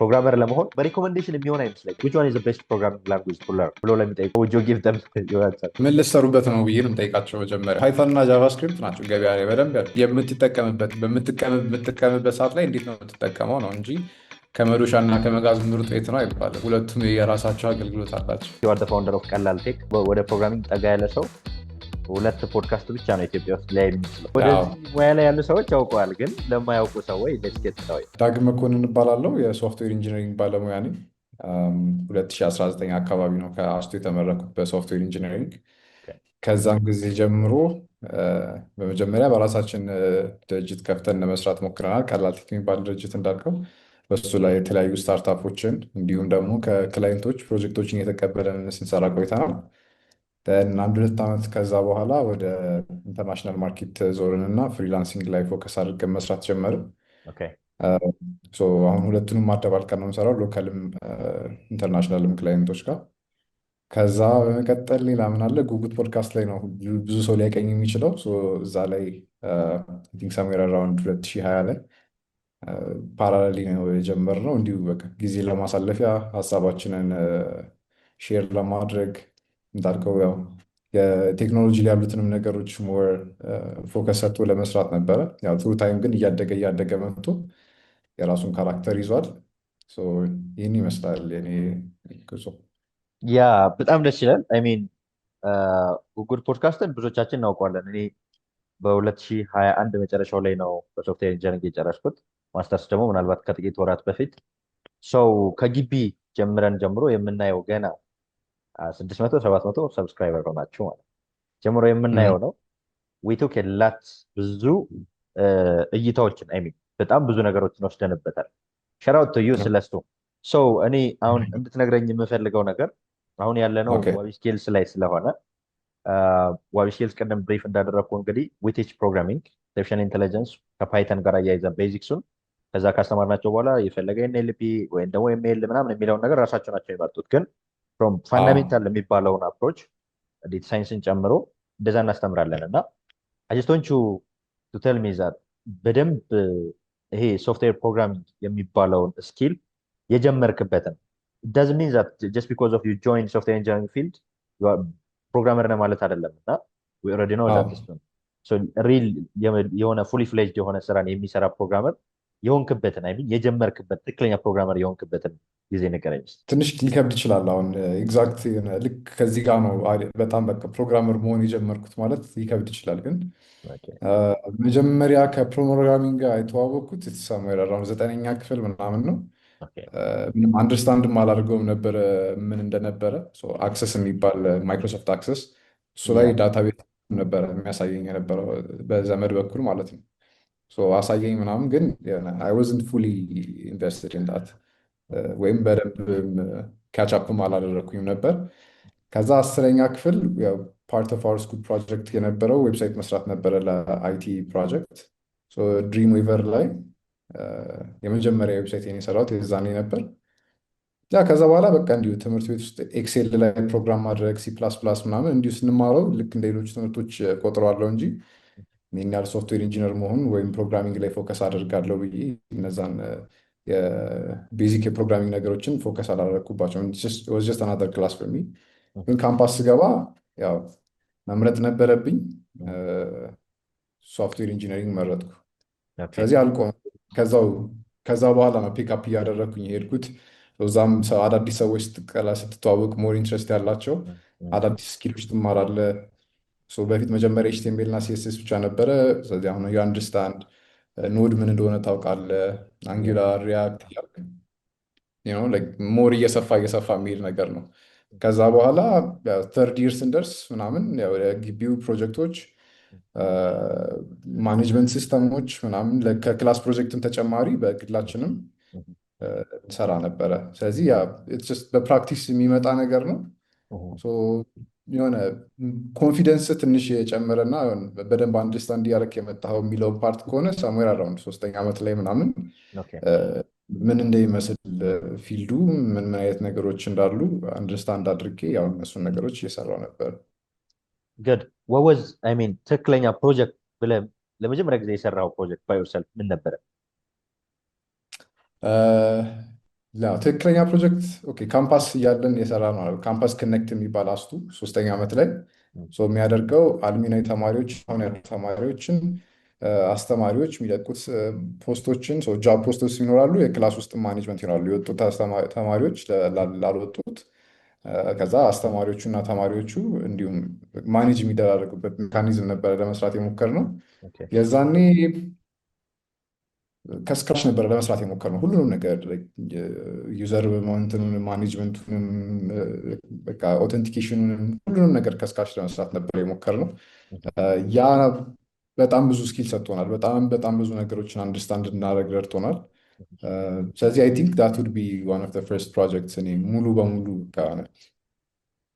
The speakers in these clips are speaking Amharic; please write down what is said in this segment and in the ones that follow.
ፕሮግራመር ለመሆን በሪኮመንዴሽን የሚሆን አይመስለኝ which one is the best programming language to learn ብሎ ለሚጠይቁ would you give them your answer? ምን ልትሰሩበት ነው ብዬ ነው የምጠይቃቸው። መጀመሪያ ፓይተን እና ጃቫስክሪፕት ናቸው ገበያ ላይ በደንብ በምትጠቀምበት ሰዓት ላይ እንዴት ነው የምትጠቀመው ነው እንጂ ከመዶሻ እና ከመጋዝ ምርጥ የት ነው አይባልም። ሁለቱም የራሳቸው አገልግሎት አላቸው። you are the founder of ቀላል ቴክ ወደ ፕሮግራሚንግ ጠጋ ያለ ሰው ሁለት ፖድካስት ብቻ ነው ኢትዮጵያ ውስጥ ላይ የሚችለው። ወደዚህ ሙያ ላይ ያሉ ሰዎች ያውቀዋል፣ ግን ለማያውቁ ሰዎች ለስኬት ነው። ዳግም መኮንን እባላለሁ። የሶፍትዌር ኢንጂነሪንግ ባለሙያ ነኝ። 2019 አካባቢ ነው ከአስቶ የተመረኩት በሶፍትዌር ኢንጂነሪንግ። ከዛም ጊዜ ጀምሮ በመጀመሪያ በራሳችን ድርጅት ከፍተን ለመስራት ሞክረናል። ቀላል ቴክ የሚባል ድርጅት እንዳልከው በሱ ላይ የተለያዩ ስታርታፖችን እንዲሁም ደግሞ ከክላይንቶች ፕሮጀክቶችን እየተቀበለን ስንሰራ ቆይተናል። አንድ 2 ዓመት ከዛ በኋላ ወደ ኢንተርናሽናል ማርኬት ዞርን እና ፍሪላንሲንግ ላይ ፎከስ አድርገን መስራት ጀመርን። አሁን ሁለቱንም ማደባልቀን ነው የምሰራው፣ ሎካልም ኢንተርናሽናልም ክላይንቶች ጋር። ከዛ በመቀጠል ሌላ ምን አለ፣ ጉጉት ፖድካስት ላይ ነው ብዙ ሰው ሊያቀኝ የሚችለው። እዛ ላይ ሰሜር አራውንድ 2020 ላይ ፓራሌሊ ነው የጀመርነው። እንዲሁ በቃ ጊዜ ለማሳለፊያ ሀሳባችንን ሼር ለማድረግ እንዳልከው ያው የቴክኖሎጂ ላይ ያሉትንም ነገሮች ሞር ፎከስ ሰጥቶ ለመስራት ነበረ። ያው ትሩ ታይም ግን እያደገ መጥቶ የራሱን ካራክተር ይዟል። ይህን ይመስላል የኔ ጉዞ። ያ በጣም ደስ ይላል። ሚን ጉጉድ ፖድካስትን ብዙዎቻችን እናውቀዋለን። እኔ በ2021 መጨረሻው ላይ ነው በሶፍትዌር ኢንጂነሪንግ የጨረስኩት። ማስተርስ ደግሞ ምናልባት ከጥቂት ወራት በፊት ሰው ከግቢ ጀምሮ የምናየው ገና 600-700 ሰብስክራይበር ናቸው ማለት ጀምሮ የምናየው ነው። ዊቱክ የላት ብዙ እይታዎችን በጣም ብዙ ነገሮችን ወስደንበታል። ሸራውት ዩ ስለሱ እኔ አሁን እንድትነግረኝ የምፈልገው ነገር አሁን ያለነው ዋቢ ስኬልስ ላይ ስለሆነ ዋቢ ስኬልስ ቅድም ብሪፍ እንዳደረግኩ እንግዲህ ዊቲች ፕሮግራሚንግ አርቲፊሻል ኢንቴሊጀንስ ከፓይተን ጋር አያይዘን ቤዚክሱን ከዛ ካስተማርናቸው በኋላ የፈለገ ኤንኤልፒ ወይም ደግሞ ኤምኤል ምናምን የሚለውን ነገር ራሳቸው ናቸው የመጡት። ግን ፋንዳሜንታል የሚባለውን አፕሮች ዴታ ሳይንስን ጨምሮ እንደዛ እናስተምራለን እና አጅስቶንቹ ቱተል ሚዛት በደንብ ይሄ ሶፍትዌር ፕሮግራሚንግ የሚባለውን ስኪል የጀመርክበትን ዳዝ ሚን ዛት ጀስት ቢኮዝ ኦፍ ዩ ጆይን ሶፍትዌር ኢንጂነሪንግ ፊልድ ፕሮግራመር ነህ ማለት አይደለም። እና ዊ ኦልሬዲ ኖ ዛት ሪል የሆነ ፉሊ ፍሌጅድ የሆነ ስራን የሚሰራ ፕሮግራመር የሆንክበትን የጀመርክበት ትክክለኛ ፕሮግራመር የሆንክበትን ጊዜ ንገረኝ። ትንሽ ሊከብድ ይችላል። አሁን ኤግዛክት ልክ ከዚህ ጋር ነው በጣም በቃ ፕሮግራመር መሆን የጀመርኩት ማለት ሊከብድ ይችላል። ግን መጀመሪያ ከፕሮግራሚንግ ጋር የተዋወቅኩት ሰሜር አራውንድ 9ኛ ክፍል ምናምን ነው። ምንም አንደርስታንድም አላደርገውም ነበረ ምን እንደነበረ። አክሰስ የሚባል ማይክሮሶፍት አክሰስ እሱ ላይ ዳታቤዝ ነበረ የሚያሳየኝ የነበረው በዘመድ በኩል ማለት ነው። አሳየኝ ምናምን፣ ግን አይ ዋዝንት ፉሊ ኢንቨስትድ ኢን ዳት ወይም በደንብ ካቻፕም አላደረግኩኝም ነበር። ከዛ 10ኛ ክፍል ፓርት ኦፍ አወር ስኩል ፕሮጀክት የነበረው ዌብሳይት መስራት ነበረ ለአይቲ ፕሮጀክት ድሪም ዌቨር ላይ የመጀመሪያ ዌብሳይት የሰራሁት የዛኔ ነበር። ከዛ በኋላ በቃ እንዲሁ ትምህርት ቤት ውስጥ ኤክሴል ላይ ፕሮግራም ማድረግ C++ ምናምን እንዲሁ ስንማረው ልክ እንደ ሌሎች ትምህርቶች ቆጥረዋለሁ እንጂ ይህን ያህል ሶፍትዌር ኢንጂነር መሆን ወይም ፕሮግራሚንግ ላይ ፎከስ አደርጋለሁ ብዬ እነዛን የቤዚክ የፕሮግራሚንግ ነገሮችን ፎከስ አላደረግኩባቸውም። ጀስት አናዘር ክላስ ፎር ሚ። ግን ካምፓስ ስገባ ያው መምረጥ ነበረብኝ። ሶፍትዌር ኢንጂነሪንግ መረጥኩ። ስለዚህ አልቆም። ከዛ በኋላ ነው ፒክአፕ እያደረግኩኝ የሄድኩት። እዛም አዳዲስ ሰዎች ስትተዋወቅ ሞር ኢንትረስት ያላቸው አዳዲስ ስኪሎች ትማራለህ። በፊት መጀመሪያ ኤችቲኤምኤል እና ሲኤስኤስ ብቻ ነበረ። ስለዚህ አሁን ዩ አንደርስታንድ ኖድ ምን እንደሆነ ታውቃለህ። አንጉላር፣ ሪያክት ሞር እየሰፋ የሚሄድ ነገር ነው። ከዛ በኋላ ተርድ ይር ስንደርስ ምናምን የግቢው ፕሮጀክቶች ማኔጅመንት ሲስተሞች ምናምን ከክላስ ፕሮጀክትን ተጨማሪ በግላችንም እንሰራ ነበረ። ስለዚህ በፕራክቲስ የሚመጣ ነገር ነው። የሆነ ኮንፊደንስ ትንሽ የጨመረና በደንብ አንደርስታንድ እያደረክ የመጣኸው የሚለው ፓርት ከሆነ ሳሙዌር አራውንድ 3ኛ ዓመት ላይ ምናምን ምን እንደሚመስል ፊልዱ ምን አይነት ነገሮች እንዳሉ አንደርስታንድ አድርጌ ያው እነሱን ነገሮች እየሰራው ነበር። ግድ ወዝ ትክክለኛ ፕሮጀክት ብለህ ለመጀመሪያ ጊዜ የሰራው ፕሮጀክት ባይ ዮርሰልፍ ምን ነበረ? ትክክለኛ ፕሮጀክት ኦኬ፣ ካምፓስ እያለን የሰራ ነው። ካምፓስ ክነክት የሚባል አስቱ 3ኛ ዓመት ላይ የሚያደርገው አልሚናይ ተማሪዎች አሁን ያሉ ተማሪዎችን አስተማሪዎች የሚለቁት ፖስቶችን ጃብ ፖስቶች ይኖራሉ። የክላስ ውስጥ ማኔጅመንት ይኖራሉ። የወጡት ተማሪዎች ላልወጡት ከዛ አስተማሪዎቹ እና ተማሪዎቹ እንዲሁም ማኔጅ የሚደራረጉበት ሜካኒዝም ነበረ ለመስራት የሞከርነው። የዛኔ ከስክራች ነበረ ለመስራት የሞከርነው ሁሉንም ነገር ዩዘር እንትኑን ማኔጅመንቱንም በቃ ኦተንቲኬሽኑንም ሁሉንም ነገር ከስክራች ለመስራት ነበር የሞከርነው። ያ በጣም ብዙ ስኪል ሰጥቶናል። በጣም ብዙ ነገሮችን አንደርስታንድ እንድናደርግ ረድቶናል። ስለዚህ አይ ቲንክ ዳት ውድ ቢ ዋን ኦፍ ዘ ፈርስት ፕሮጀክትስ። እኔ ሙሉ በሙሉ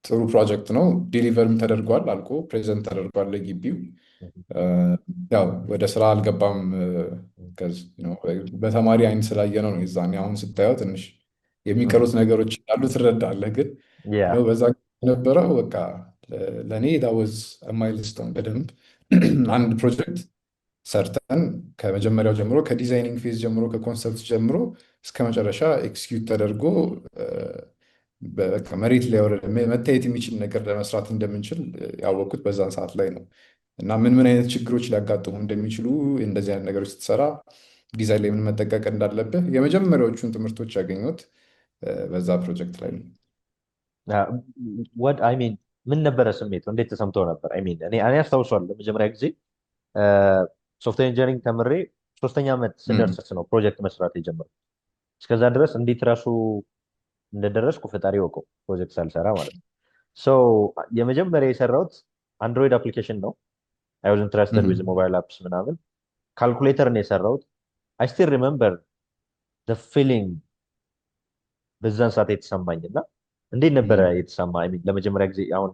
ጥሩ ፕሮጀክት ነው። ዴሊቨርም ተደርጓል፣ አልቆ ፕሬዘንት ተደርጓል ለግቢው። ያው ወደ ስራ አልገባም። በተማሪ አይን ስላየ ነው የዛኔ። አሁን ስታየው ትንሽ የሚቀሩት ነገሮች እንዳሉ ትረዳለህ። ግን በዛ የነበረው በቃ ለእኔ ዳወዝ ማይልስቶን በደንብ አንድ ፕሮጀክት ሰርተን ከመጀመሪያው ጀምሮ ከዲዛይኒንግ ፌዝ ጀምሮ ከኮንሰፕት ጀምሮ እስከ መጨረሻ ኤክስኪዩት ተደርጎ መሬት ላይ መታየት የሚችል ነገር ለመስራት እንደምንችል ያወቅኩት በዛን ሰዓት ላይ ነው። እና ምን አይነት ችግሮች ሊያጋጥሙ እንደሚችሉ እንደዚህ አይነት ነገሮች ስትሰራ ዲዛይን ላይ ምን መጠቀቅ እንዳለብህ የመጀመሪያዎቹን ትምህርቶች ያገኘሁት በዛ ፕሮጀክት ላይ ነው። ምን ነበረ ስሜቱ? እንዴት ተሰምተው ነበር? እኔ አስታውሷለሁ ለመጀመሪያ ጊዜ ሶፍትዌር ኢንጂነሪንግ ተምሬ 3ኛ ዓመት ስደርስ ነው ፕሮጀክት መስራት የጀመርኩት። እስከዛ ድረስ እንዴት ራሱ እንደደረስኩ ፈጣሪ ወቀው ፕሮጀክት ሳልሰራ ማለት ነው። የመጀመሪያ የሰራሁት አንድሮይድ አፕሊኬሽን ነው። አይ ዋዝ ኢንትረስትድ ዊዝ ሞባይል አፕስ ምናምን። ካልኩሌተር ነው የሰራሁት። አይ ስቲል ሪመምበር ዘ ፊሊንግ በዛን ሰዓት የተሰማኝ እና እንዴት ነበረ የተሰማ? ለመጀመሪያ ጊዜ አሁን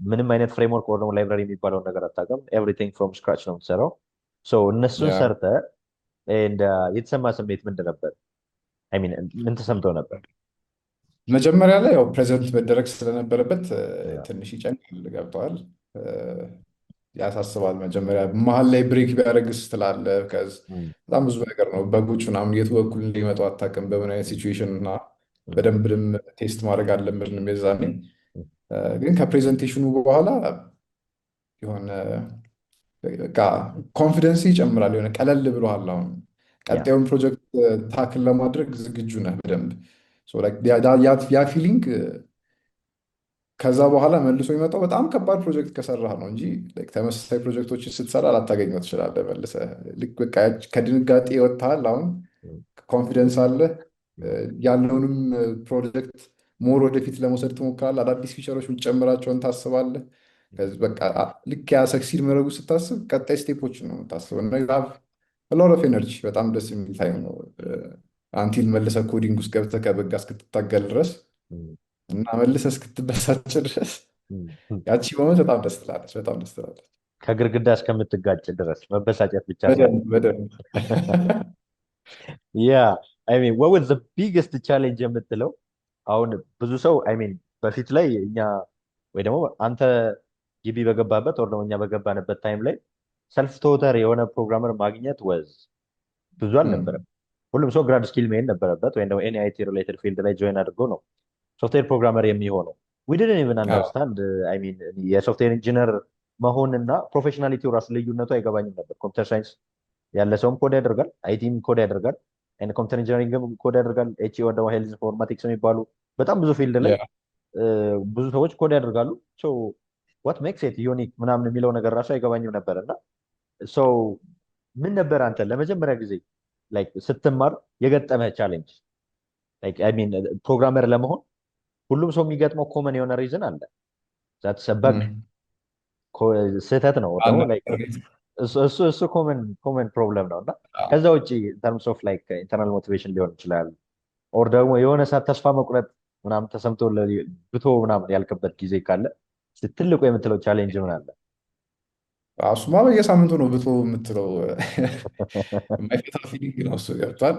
ምንም አይነት ፍሬምወርክ ወር ደግሞ ላይብራሪ የሚባለውን ነገር አታውቅም። ኤቭሪቲንግ ፍሮም ስክራች ነው የምትሰራው። እነሱን ሰርተ የተሰማ ስሜት ምንድን ነበር? ምን ተሰምተው ነበር? መጀመሪያ ላይ ያው ፕሬዘንት መደረግ ስለነበረበት ትንሽ ይጨንቃል። ገብተዋል፣ ያሳስባል። መጀመሪያ መሀል ላይ ብሬክ ቢያደርግስ ትላለህ። በጣም ብዙ ነገር ነው። በጎች ምናምን የቱ በኩል ሊመጡ አታውቅም፣ በምን አይነት ሲቹዌሽን እና በደንብም ቴስት ማድረግ አለብንም የዛኔ። ግን ከፕሬዘንቴሽኑ በኋላ የሆነ በቃ ኮንፊደንስ ይጨምራል። የሆነ ቀለል ብሎሃል። አሁን ቀጣዩን ፕሮጀክት ታክል ለማድረግ ዝግጁ ነህ በደንብ። ያ ፊሊንግ ከዛ በኋላ መልሶ የሚመጣው በጣም ከባድ ፕሮጀክት ከሰራህ ነው እንጂ ተመሳሳይ ፕሮጀክቶችን ስትሰራ ላታገኘው ትችላለህ መልሰህ። ልክ በቃ ከድንጋጤ ወጥተሃል። አሁን ኮንፊደንስ አለህ። ያለውንም ፕሮጀክት ሞር ወደፊት ለመውሰድ ትሞክራለህ። አዳዲስ ፊቸሮች የምትጨምራቸውን ታስባለህ። በቃ ልክ ያ ሰክሲድ መረጉ ስታስብ ቀጣይ ስቴፖችን ነው የምታስበው። እና ሎት ኦፍ ኤነርጂ በጣም ደስ የሚል ታይም ነው። አንቲል መልሰህ ኮዲንግ ውስጥ ገብተህ ከበጋ እስክትታገል ድረስ እና መልሰህ እስክትበሳጭ ድረስ ያቺ ሞመንት በጣም ደስ ትላለች። በጣም ደስ ትላለች። ከግድግዳ እስከምትጋጭ ድረስ መበሳጨት ብቻ በደንብ what was the biggest challenge የምትለው? አሁን ብዙ ሰው በፊት ላይ እኛ ወይ ደግሞ አንተ ግቢ በገባበት ወር ደግሞ እኛ በገባንበት ታይም ላይ ሰልፍ ቶተር የሆነ ፕሮግራመር ማግኘት ወዝ ብዙ አልነበረም። ሁሉም ሰው ግራድ ስኪል መሄድ ነበረበት ወይም ደግሞ ኤኒ አይቲ ሪሌትድ ፊልድ ላይ ጆይን አድርጎ ነው ሶፍትዌር ፕሮግራመር የሚሆነው። we didn't even understand የሶፍትዌር ኢንጂነር መሆን እና ፕሮፌሽናሊቲው ራሱ ልዩነቱ አይገባኝም ነበር። ኮምፒውተር ሳይንስ ያለ ሰውም ኮድ ያደርጋል፣ አይቲም ኮድ ያደርጋል፣ ኮምፒውተር ኢንጂነሪንግም ኮድ ያደርጋል። ኤችኦ ደግሞ ሄልዝ ኢንፎርማቲክስ የሚባሉ በጣም ብዙ ፊልድ ላይ ብዙ ሰዎች ኮድ ያደርጋሉ። what makes it unique ምናምን የሚለው ነገር ራሱ አይገባኝም ነበር። እና ምን ነበር አንተ ለመጀመሪያ ጊዜ ስትማር የገጠመህ ቻሌንጅ? ፕሮግራመር ለመሆን ሁሉም ሰው የሚገጥመው ኮመን የሆነ ሪዝን አለ። በግ ስህተት ነው ደግሞ እሱ ኮመን ፕሮብለም ነው። እና ከዛ ውጭ ተርምስ ኦፍ ኢንተርናል ሞቲቬሽን ሊሆን ይችላል፣ ኦር ደግሞ የሆነ ሰዓት ተስፋ መቁረጥ ምናምን ተሰምቶ ብቶ ምናምን ያልክበት ጊዜ ካለ ትልቁ የምትለው ቻሌንጅ ምን አለ? እሱማ በየሳምንቱ ነው ብቶ የምትለው የማይፈታ ፊሊንግ ነው እሱ። ገብቷል።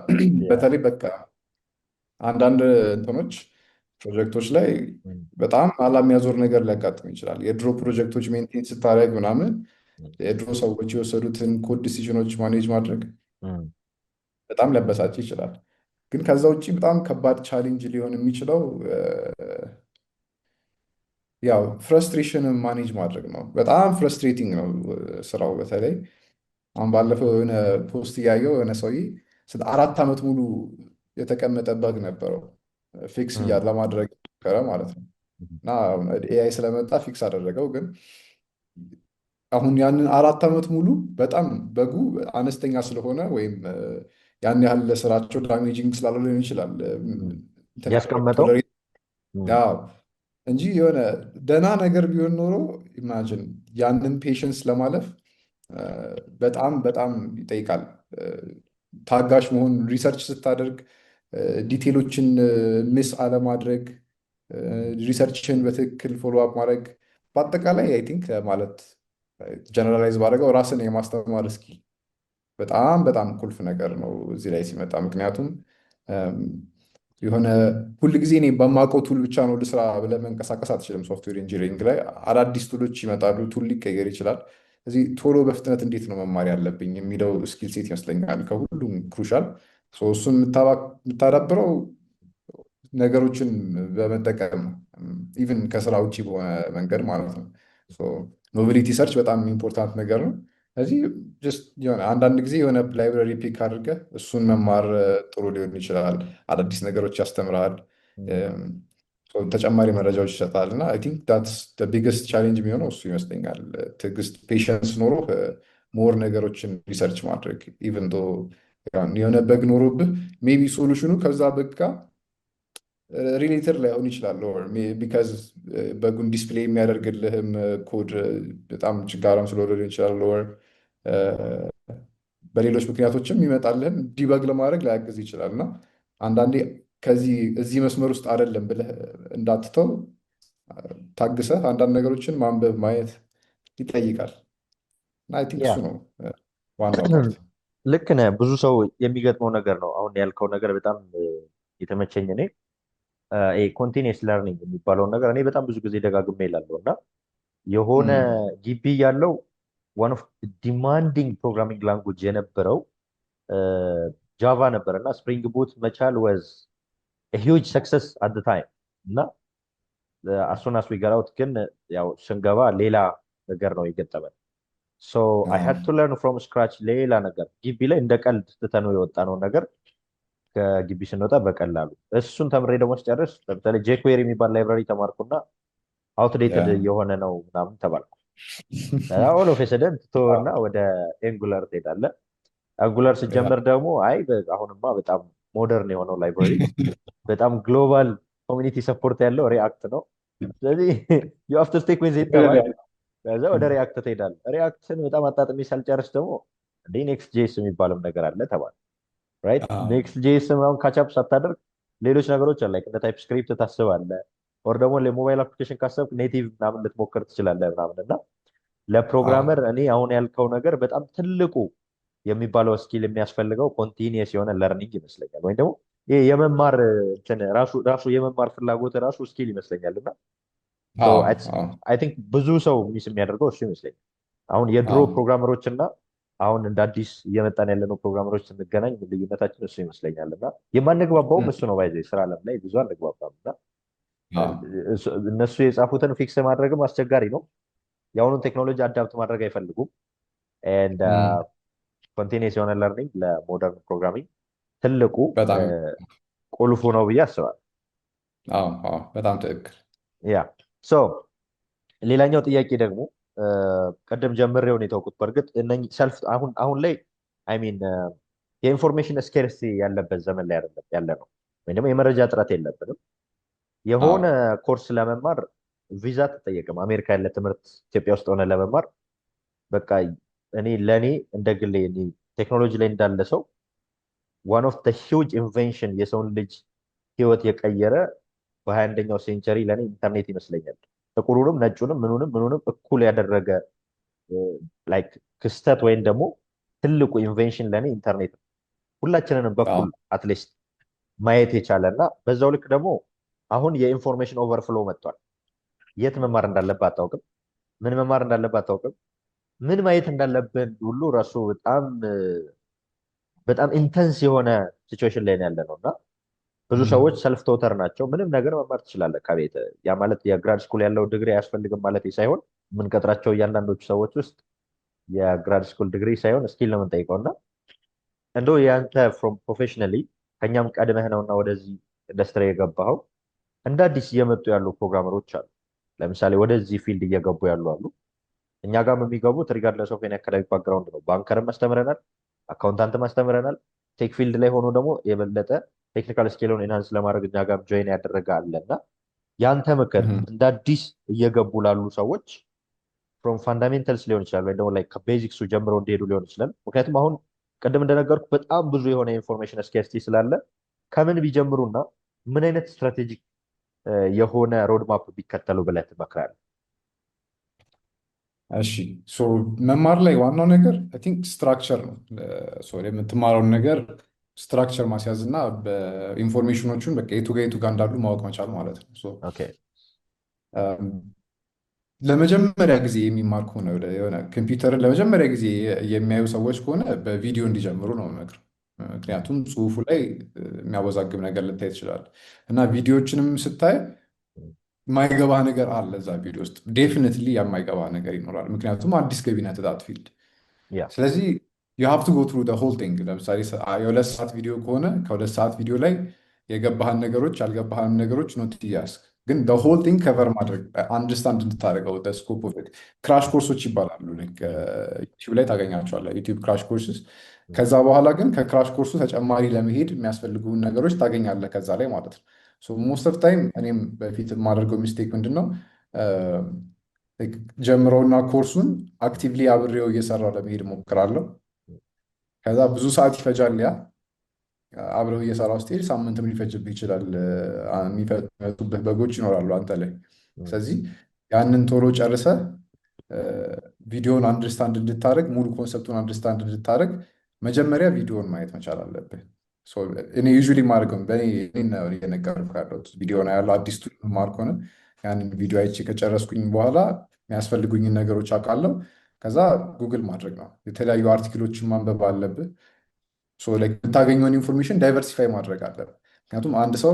በተለይ በቃ አንዳንድ እንትኖች ፕሮጀክቶች ላይ በጣም ኋላ የሚያዞር ነገር ሊያጋጥም ይችላል። የድሮ ፕሮጀክቶች ሜንቴን ስታደርግ ምናምን የድሮ ሰዎች የወሰዱትን ኮድ ዲሲዥኖች ማኔጅ ማድረግ በጣም ሊያበሳጭ ይችላል። ግን ከዛ ውጭ በጣም ከባድ ቻሌንጅ ሊሆን የሚችለው ያው ፍረስትሬሽንን ማኔጅ ማድረግ ነው። በጣም ፍረስትሬቲንግ ነው ስራው። በተለይ አሁን ባለፈው የሆነ ፖስት እያየው የሆነ ሰውዬ 4 ዓመት ሙሉ የተቀመጠ በግ ነበረው ፊክስ ለማድረግ ሞከረ ማለት ነው። እና ኤአይ ስለመጣ ፊክስ አደረገው። ግን አሁን ያንን 4 ዓመት ሙሉ በጣም በጉ አነስተኛ ስለሆነ ወይም ያን ያህል ለስራቸው ዳሜጂንግ ስላልሆነ ሊሆን ይችላል ያስቀመጠው እንጂ የሆነ ደህና ነገር ቢሆን ኖሮ ኢማጅን ያንን ፔሽንስ ለማለፍ በጣም በጣም ይጠይቃል። ታጋሽ መሆን፣ ሪሰርች ስታደርግ ዲቴሎችን ሚስ አለማድረግ፣ ሪሰርችን በትክክል ፎሎ አፕ ማድረግ፣ በአጠቃላይ አይ ቲንክ ማለት ጀነራላይዝ ባደረገው ራስን የማስተማር እስኪል በጣም በጣም ቁልፍ ነገር ነው እዚህ ላይ ሲመጣ። ምክንያቱም የሆነ ሁል ጊዜ እኔ በማውቀው ቱል ብቻ ነው ልስራ ብለህ መንቀሳቀስ አትችልም። ሶፍትዌር ኢንጂኒሪንግ ላይ አዳዲስ ቱሎች ይመጣሉ፣ ቱል ሊቀየር ይችላል። እዚህ ቶሎ በፍጥነት እንዴት ነው መማር ያለብኝ የሚለው ስኪል ሴት ይመስለኛል ከሁሉም ክሩሻል። እሱን የምታዳብረው ነገሮችን በመጠቀም ነው፣ ኢቭን ከስራ ውጭ በሆነ መንገድ ማለት ነው። ኖቢሊቲ ሰርች በጣም ኢምፖርታንት ነገር ነው። ስለዚህ አንዳንድ ጊዜ የሆነ ላይብረሪ ፒክ አድርገህ እሱን መማር ጥሩ ሊሆን ይችላል። አዳዲስ ነገሮች ያስተምራል፣ ተጨማሪ መረጃዎች ይሰጣል። እና አይ ቲንክ ዳትስ ቢገስት ቻሌንጅ የሚሆነው እሱ ይመስለኛል። ትዕግስት፣ ፔሽንስ ኖሮ ሞር ነገሮችን ሪሰርች ማድረግ ኢቨን ዶ የሆነ በግ ኖሮብህ ሜቢ ሶሉሽኑ ከዛ በግ ጋር ሪሌተር ላይሆን ይችላል። ቢካዝ በጉን ዲስፕሌይ የሚያደርግልህም ኮድ በጣም ችጋራም ስለሆነ ሊሆን ይችላል። ወር በሌሎች ምክንያቶችም ይመጣልህን ዲበግ ለማድረግ ላያግዝ ይችላል። እና አንዳንዴ እዚህ መስመር ውስጥ አይደለም ብለህ እንዳትተው ታግሰህ አንዳንድ ነገሮችን ማንበብ ማየት ይጠይቃል። እና አይ ቲንክ እሱ ነው ዋናው ፓርት። ልክ ነህ። ብዙ ሰው የሚገጥመው ነገር ነው። አሁን ያልከው ነገር በጣም የተመቸኝ እኔ ኮንቲኒየስ ለርኒንግ የሚባለውን ነገር እኔ በጣም ብዙ ጊዜ ደጋግሜ እላለሁ። እና የሆነ ግቢ ያለው ዋን ኦፍ ዲማንዲንግ ፕሮግራሚንግ ላንጉጅ የነበረው ጃቫ ነበር እና ስፕሪንግ ቡት መቻል ወዝ ሂውጅ ሰክሰስ አት ታይም። እና አሱን አስ ዊ ጋት አውት ግን ያው ስንገባ ሌላ ነገር ነው የገጠመን። ሶ አይ ሃድ ቱ ለርን ፍሮም ስክራች ሌላ ነገር ግቢ ላይ እንደ ቀልድ ትተነው የወጣነው ነገር ከግቢ ስንወጣ በቀላሉ እሱን ተምሬ ደግሞ ስጨርስ ለምሳሌ ጄኩዌሪ የሚባል ላይብራሪ ተማርኩና አውትዴትድ የሆነ ነው ምናምን ተባልኩ። ኦል ኦፍ ሰደን ትተውና ወደ ኤንጉላር ትሄዳለህ። አንጉላር ስጀምር ደግሞ አይ አሁንማ በጣም ሞደርን የሆነው ላይብራሪ በጣም ግሎባል ኮሚኒቲ ሰፖርት ያለው ሪአክት ነው። ስለዚህ ዩ ሃቭ ቱ ስቲክ ዊዝ ኢት ተባልኩ። ከዛ ወደ ሪአክት ትሄዳለህ። ሪአክትን በጣም አጣጥሜ ሳልጨርስ ደግሞ ኔክስት ጄስ የሚባልም ነገር አለ ተባለ። ራይት ኔክስት ጄስ ምናምን ካቻፕ ሳታደርግ ሌሎች ነገሮች አለ እንደ ታይፕ ስክሪፕት ታስባለህ። ኦር ደግሞ ለሞባይል አፕሊኬሽን ካሰብክ ኔቲቭ ምናምን ልትሞክር ትችላለህ ምናምን። እና ለፕሮግራመር እኔ አሁን ያልከው ነገር በጣም ትልቁ የሚባለው ስኪል የሚያስፈልገው ኮንቲኒየስ የሆነ ለርኒንግ ይመስለኛል። ወይም ደግሞ የመማር ራሱ የመማር ፍላጎት ራሱ ስኪል ይመስለኛል። እና አይ ቲንክ ብዙ ሰው ሚስ የሚያደርገው እሱ ይመስለኛል። አሁን የድሮ ፕሮግራመሮች እና አሁን እንደ አዲስ እየመጣን ያለነው ፕሮግራመሮች ስንገናኝ ልዩነታችን እሱ ይመስለኛል። እና የማንግባባውም እሱ ነው። ባይዘ ስራ ዓለም ላይ ብዙ አንግባባም። እና እነሱ የጻፉትን ፊክስ ማድረግም አስቸጋሪ ነው። የአሁኑን ቴክኖሎጂ አዳፕት ማድረግ አይፈልጉም። ኤንድ ኮንቲኒየስ የሆነ ለርኒንግ ለሞደርን ፕሮግራሚንግ ትልቁ ቁልፉ ነው ብዬ አስባለሁ። በጣም ትክክል። ያ ሌላኛው ጥያቄ ደግሞ ቀደም ጀምሬው ነው የተውኩት። በእርግጥ ሰልፍ አሁን ላይ አይ ሚን የኢንፎርሜሽን ስኬርሲ ያለበት ዘመን ላይ አይደለም ያለ ነው። ወይም ደግሞ የመረጃ እጥረት የለብንም። የሆነ ኮርስ ለመማር ቪዛ ትጠየቅም። አሜሪካ ያለ ትምህርት ኢትዮጵያ ውስጥ ሆነ ለመማር በቃ ለእኔ እንደ ግሌ ቴክኖሎጂ ላይ እንዳለ ሰው ዋን ኦፍ ሂውጅ ኢንቬንሽን የሰውን ልጅ ህይወት የቀየረ በ21ኛው ሴንቸሪ ለእኔ ኢንተርኔት ይመስለኛል። ጥቁሩንም ነጩንም ምኑንም እኩል ያደረገ ላይክ ክስተት ወይም ደግሞ ትልቁ ኢንቬንሽን ለእኔ ኢንተርኔት ነው። ሁላችንንም በኩል አትሊስት ማየት የቻለ እና በዛው ልክ ደግሞ አሁን የኢንፎርሜሽን ኦቨርፍሎ መጥቷል። የት መማር እንዳለብህ አታውቅም። ምን መማር እንዳለብህ አታውቅም። ምን ማየት እንዳለብን ሁሉ ራሱ በጣም በጣም ኢንተንስ የሆነ ሲቹዌሽን ላይ ያለ ነው እና ብዙ ሰዎች ሰልፍ ቶተር ናቸው። ምንም ነገር መማር ትችላለህ ከቤት። ያ ማለት የግራድ ስኩል ያለው ዲግሪ አያስፈልግም ማለት ሳይሆን የምንቀጥራቸው እያንዳንዶቹ ሰዎች ውስጥ የግራድ ስኩል ዲግሪ ሳይሆን ስኪል ነው የምንጠይቀው እና እንደው የአንተ ፕሮፌሽናሊ ከኛም ቀድመህ ነውና ወደዚህ ኢንዱስትሪ የገባኸው እንደ አዲስ እየመጡ ያሉ ፕሮግራመሮች አሉ። ለምሳሌ ወደዚህ ፊልድ እየገቡ ያሉ አሉ። እኛ ጋርም የሚገቡት ሪጋርድለስ ኦፍ አካዳሚክ ባክግራውንድ ነው። ባንከርም አስተምረናል፣ አካውንታንትም አስተምረናል። ቴክ ፊልድ ላይ ሆኖ ደግሞ የበለጠ ቴክኒካል ስኪሉን ኢንሃንስ ለማድረግ እኛ ጋር ጆይን ያደረገ አለና ያንተ ምክር እንደ አዲስ እየገቡ ላሉ ሰዎች ፍሮም ፋንዳሜንታልስ ሊሆን ይችላል ወይ ደግሞ ከቤዚክሱ ጀምረው እንዲሄዱ ሊሆን ይችላል። ምክንያቱም አሁን ቅድም እንደነገርኩ በጣም ብዙ የሆነ ኢንፎርሜሽን ስኬርሲቲ ስላለ ከምን ቢጀምሩና ምን አይነት ስትራቴጂክ የሆነ ሮድማፕ ቢከተሉ ብለህ ትመክራለህ? እሺ መማር ላይ ዋናው ነገር አይ ቲንክ ስትራክቸር ነው። የምትማረውን ነገር ስትራክቸር ማስያዝ እና በኢንፎርሜሽኖቹን በቃ የቱ ጋር እንዳሉ ማወቅ መቻል ማለት ነው። ለመጀመሪያ ጊዜ የሚማር ከሆነ የሆነ ኮምፒውተርን ለመጀመሪያ ጊዜ የሚያዩ ሰዎች ከሆነ በቪዲዮ እንዲጀምሩ ነው የምመክረው። ምክንያቱም ጽሁፉ ላይ የሚያወዛግብ ነገር ልታይ ትችላል እና ቪዲዮዎችንም ስታይ የማይገባ ነገር አለ እዛ ቪዲዮ ውስጥ ዴፊኒትሊ የማይገባ ነገር ይኖራል። ምክንያቱም አዲስ ገቢ ነህ ታት ፊልድ። ስለዚህ ዩ ሃቭ ቱ ጎ ትሩ ዘ ሆል ቲንግ። ለምሳሌ የሁለት ሰዓት ቪዲዮ ከሆነ ከሁለት ሰዓት ቪዲዮ ላይ የገባህን ነገሮች ያልገባህን ነገሮች ኖት እያስክ ግን ሆል ቲንግ ከቨር ማድረግ አንደርስታንድ እንድታደርገው ስኮፕ ኦፍ ኢት። ክራሽ ኮርሶች ይባላሉ፣ ዩቲዩብ ላይ ታገኛቸዋለህ፣ ዩቲዩብ ክራሽ ኮርስስ። ከዛ በኋላ ግን ከክራሽ ኮርሱ ተጨማሪ ለመሄድ የሚያስፈልጉን ነገሮች ታገኛለህ ከዛ ላይ ማለት ነው። ሞስት ኦፍ ታይም እኔም በፊት የማደርገው ሚስቴክ ምንድን ነው ጀምረውና ኮርሱን አክቲቭሊ አብሬው እየሰራው ለመሄድ እሞክራለሁ። ከዛ ብዙ ሰዓት ይፈጃል። ያ አብረው እየሰራው ስትሄድ ሳምንትም ሊፈጅብህ ይችላል። የሚመጡብህ በጎች ይኖራሉ አንተ ላይ። ስለዚህ ያንን ቶሎ ጨርሰ ቪዲዮን አንደርስታንድ እንድታደርግ ሙሉ ኮንሰፕቱን አንደርስታንድ እንድታደርግ መጀመሪያ ቪዲዮን ማየት መቻል አለብህ። እኔ ዩዥዋሊ ማድረገው በእኔ እየነገርኩህ ያለሁት ቪዲዮ ነው ያለው። አዲስ ቱል መማር ከሆነ ያንን ቪዲዮ አይቼ ከጨረስኩኝ በኋላ የሚያስፈልጉኝን ነገሮች አውቃለሁ። ከዛ ጉግል ማድረግ ነው። የተለያዩ አርቲክሎችን ማንበብ አለብህ። የምታገኘውን ኢንፎርሜሽን ዳይቨርሲፋይ ማድረግ አለብህ። ምክንያቱም አንድ ሰው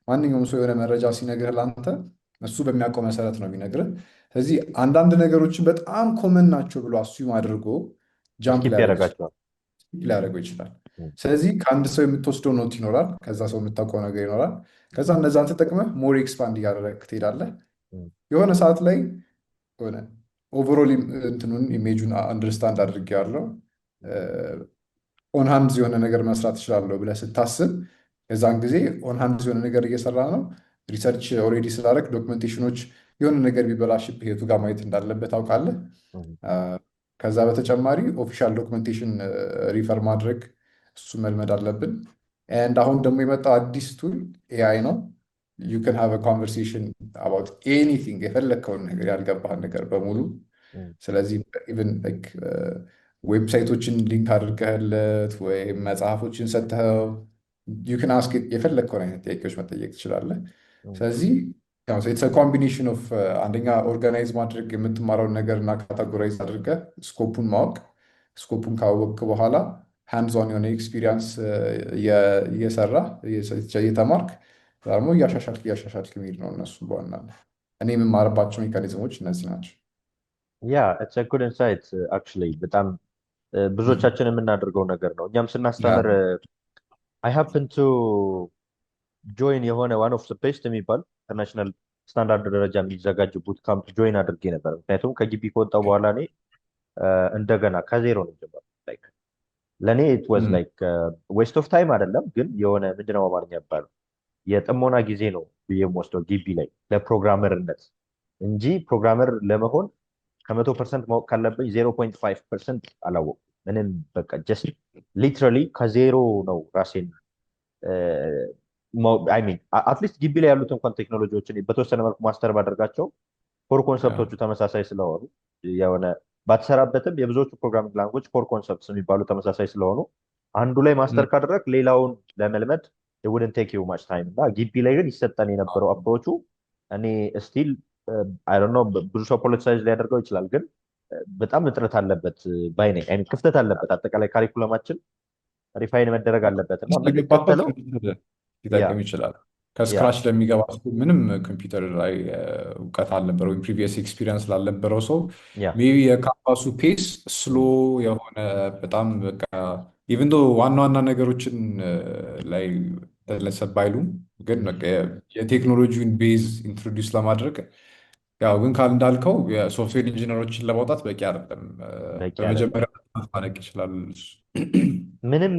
ማንኛውም ሰው የሆነ መረጃ ሲነግርህ ለአንተ እሱ በሚያውቀው መሰረት ነው የሚነግርህ። ስለዚህ አንዳንድ ነገሮችን በጣም ኮመን ናቸው ብሎ አሱም አድርጎ ጃምፕ ሊያደርገው ይችላል። ስለዚህ ከአንድ ሰው የምትወስደው ኖት ይኖራል፣ ከዛ ሰው የምታውቀው ነገር ይኖራል። ከዛ እነዛን ተጠቅመህ ሞር ኤክስፓንድ እያደረግህ ትሄዳለህ። የሆነ ሰዓት ላይ ሆነ ኦቨሮል እንትኑን ኢሜጁን አንደርስታንድ አድርጌዋለሁ ኦን ሃንድዝ የሆነ ነገር መስራት እችላለሁ ብለህ ስታስብ የዛን ጊዜ ኦን ሃንድዝ የሆነ ነገር እየሰራ ነው። ሪሰርች ኦልሬዲ ስላደረግ ዶክመንቴሽኖች የሆነ ነገር ቢበላሽብህ የቱ ጋር ማየት እንዳለበት ታውቃለህ። ከዛ በተጨማሪ ኦፊሻል ዶክመንቴሽን ሪፈር ማድረግ እሱ መልመድ አለብን። ኤንድ አሁን ደግሞ የመጣው አዲስ ቱል ኤአይ ነው። ዩ ካን ሃቭ ኮንቨርሴሽን አባውት ኤኒቲንግ፣ የፈለግከውን ነገር ያልገባህን ነገር በሙሉ። ስለዚህ ኢቨን ዌብሳይቶችን ሊንክ አድርገህለት ወይም መጽሐፎችን ሰጥተኸው ዩ ካን አስክ የፈለግከውን አይነት ጥያቄዎች መጠየቅ ትችላለህ። ስለዚህ ኮምቢኔሽን ኦፍ አንደኛ ኦርጋናይዝ ማድረግ የምትማረውን ነገር እና ካታጎራይዝ አድርገህ ስኮፑን ማወቅ፣ ስኮፑን ካወቅክ በኋላ ሃንድዝ ኦን የሆነ ኤክስፒሪየንስ እየሰራ እየተማርክ ደግሞ እያሻሻልክ የሚሄድ ነው። እነሱ በዋናነት እኔ የምማርባቸው ሜካኒዝሞች እነዚህ ናቸው። ያ ኢትስ አ ጉድ ኢንሳይት አክቹዋሊ በጣም ብዙዎቻችን የምናደርገው ነገር ነው። እኛም ስናስተምር አይ ሃፕን ቱ ጆይን የሆነ ዋን ኦፍ ዘ ቤስት የሚባል ኢንተርናሽናል ስታንዳርድ ደረጃ የሚዘጋጅ ቡት ካምፕ ጆይን አድርጌ ነበር። ምክንያቱም ከግቢ ከወጣሁ በኋላ እኔ እንደገና ከዜሮ ነው ጀመር። ለእኔ ኢት ዋዝ ላይክ ዌስት ኦፍ ታይም አይደለም፣ ግን የሆነ ምንድነው አማርኛ ይባላል የጥሞና ጊዜ ነው ብዬ የምወስደው ግቢ ላይ ለፕሮግራመርነት እንጂ ፕሮግራመር ለመሆን ከ100% ማወቅ ካለብኝ 0.5% አላወቅኩም። ምንም በቃ ጀስት ሊትራሊ ከዜሮ ነው ራሴን አትሊስት ግቢ ላይ ያሉት እንኳን ቴክኖሎጂዎችን በተወሰነ መልኩ ማስተር ባደርጋቸው ኮር ኮንሰፕቶቹ ተመሳሳይ ስለሆኑ የሆነ ባትሰራበትም የብዙዎቹ ፕሮግራሚንግ ላንጉጅ ኮር ኮንሰፕትስ የሚባሉ ተመሳሳይ ስለሆኑ አንዱ ላይ ማስተር ካደረግ ሌላውን ለመልመድ ውድን ቴክ ዩ ማች ታይም እና ግቢ ላይ ግን ይሰጠን የነበረው አፕሮቹ እኔ ስቲል አይ ዶንት ኖ ብዙ ሰው ፖለቲሳይዝ ሊያደርገው ይችላል፣ ግን በጣም እጥረት አለበት ባይ ነኝ። ክፍተት አለበት አጠቃላይ ካሪኩለማችን ሪፋይን መደረግ አለበት እና ለገባበት የምንከተለው ያ ሊጠቅም ይችላል። ያ ከስክራች ለሚገባ ሰው ምንም ኮምፒውተር ላይ እውቀት አልነበረው ወይም ፕሪቪየስ ኤክስፒሪየንስ ላልነበረው ሰው ያ ሜቢ የካምፓሱ ፔስ ስሎ የሆነ በጣም በቃ ኢቭን ዶ ዋና ዋና ነገሮችን ላይ ለሰብ አይሉም፣ ግን በቃ የቴክኖሎጂውን ቤዝ ኢንትሮዲውስ ለማድረግ ያው ግን እንዳልከው የሶፍትዌር ኢንጂነሮችን ለማውጣት በቂ አይደለም። በቂ አይደለም። በመጀመሪያ ማነቅ ይችላል። ምንም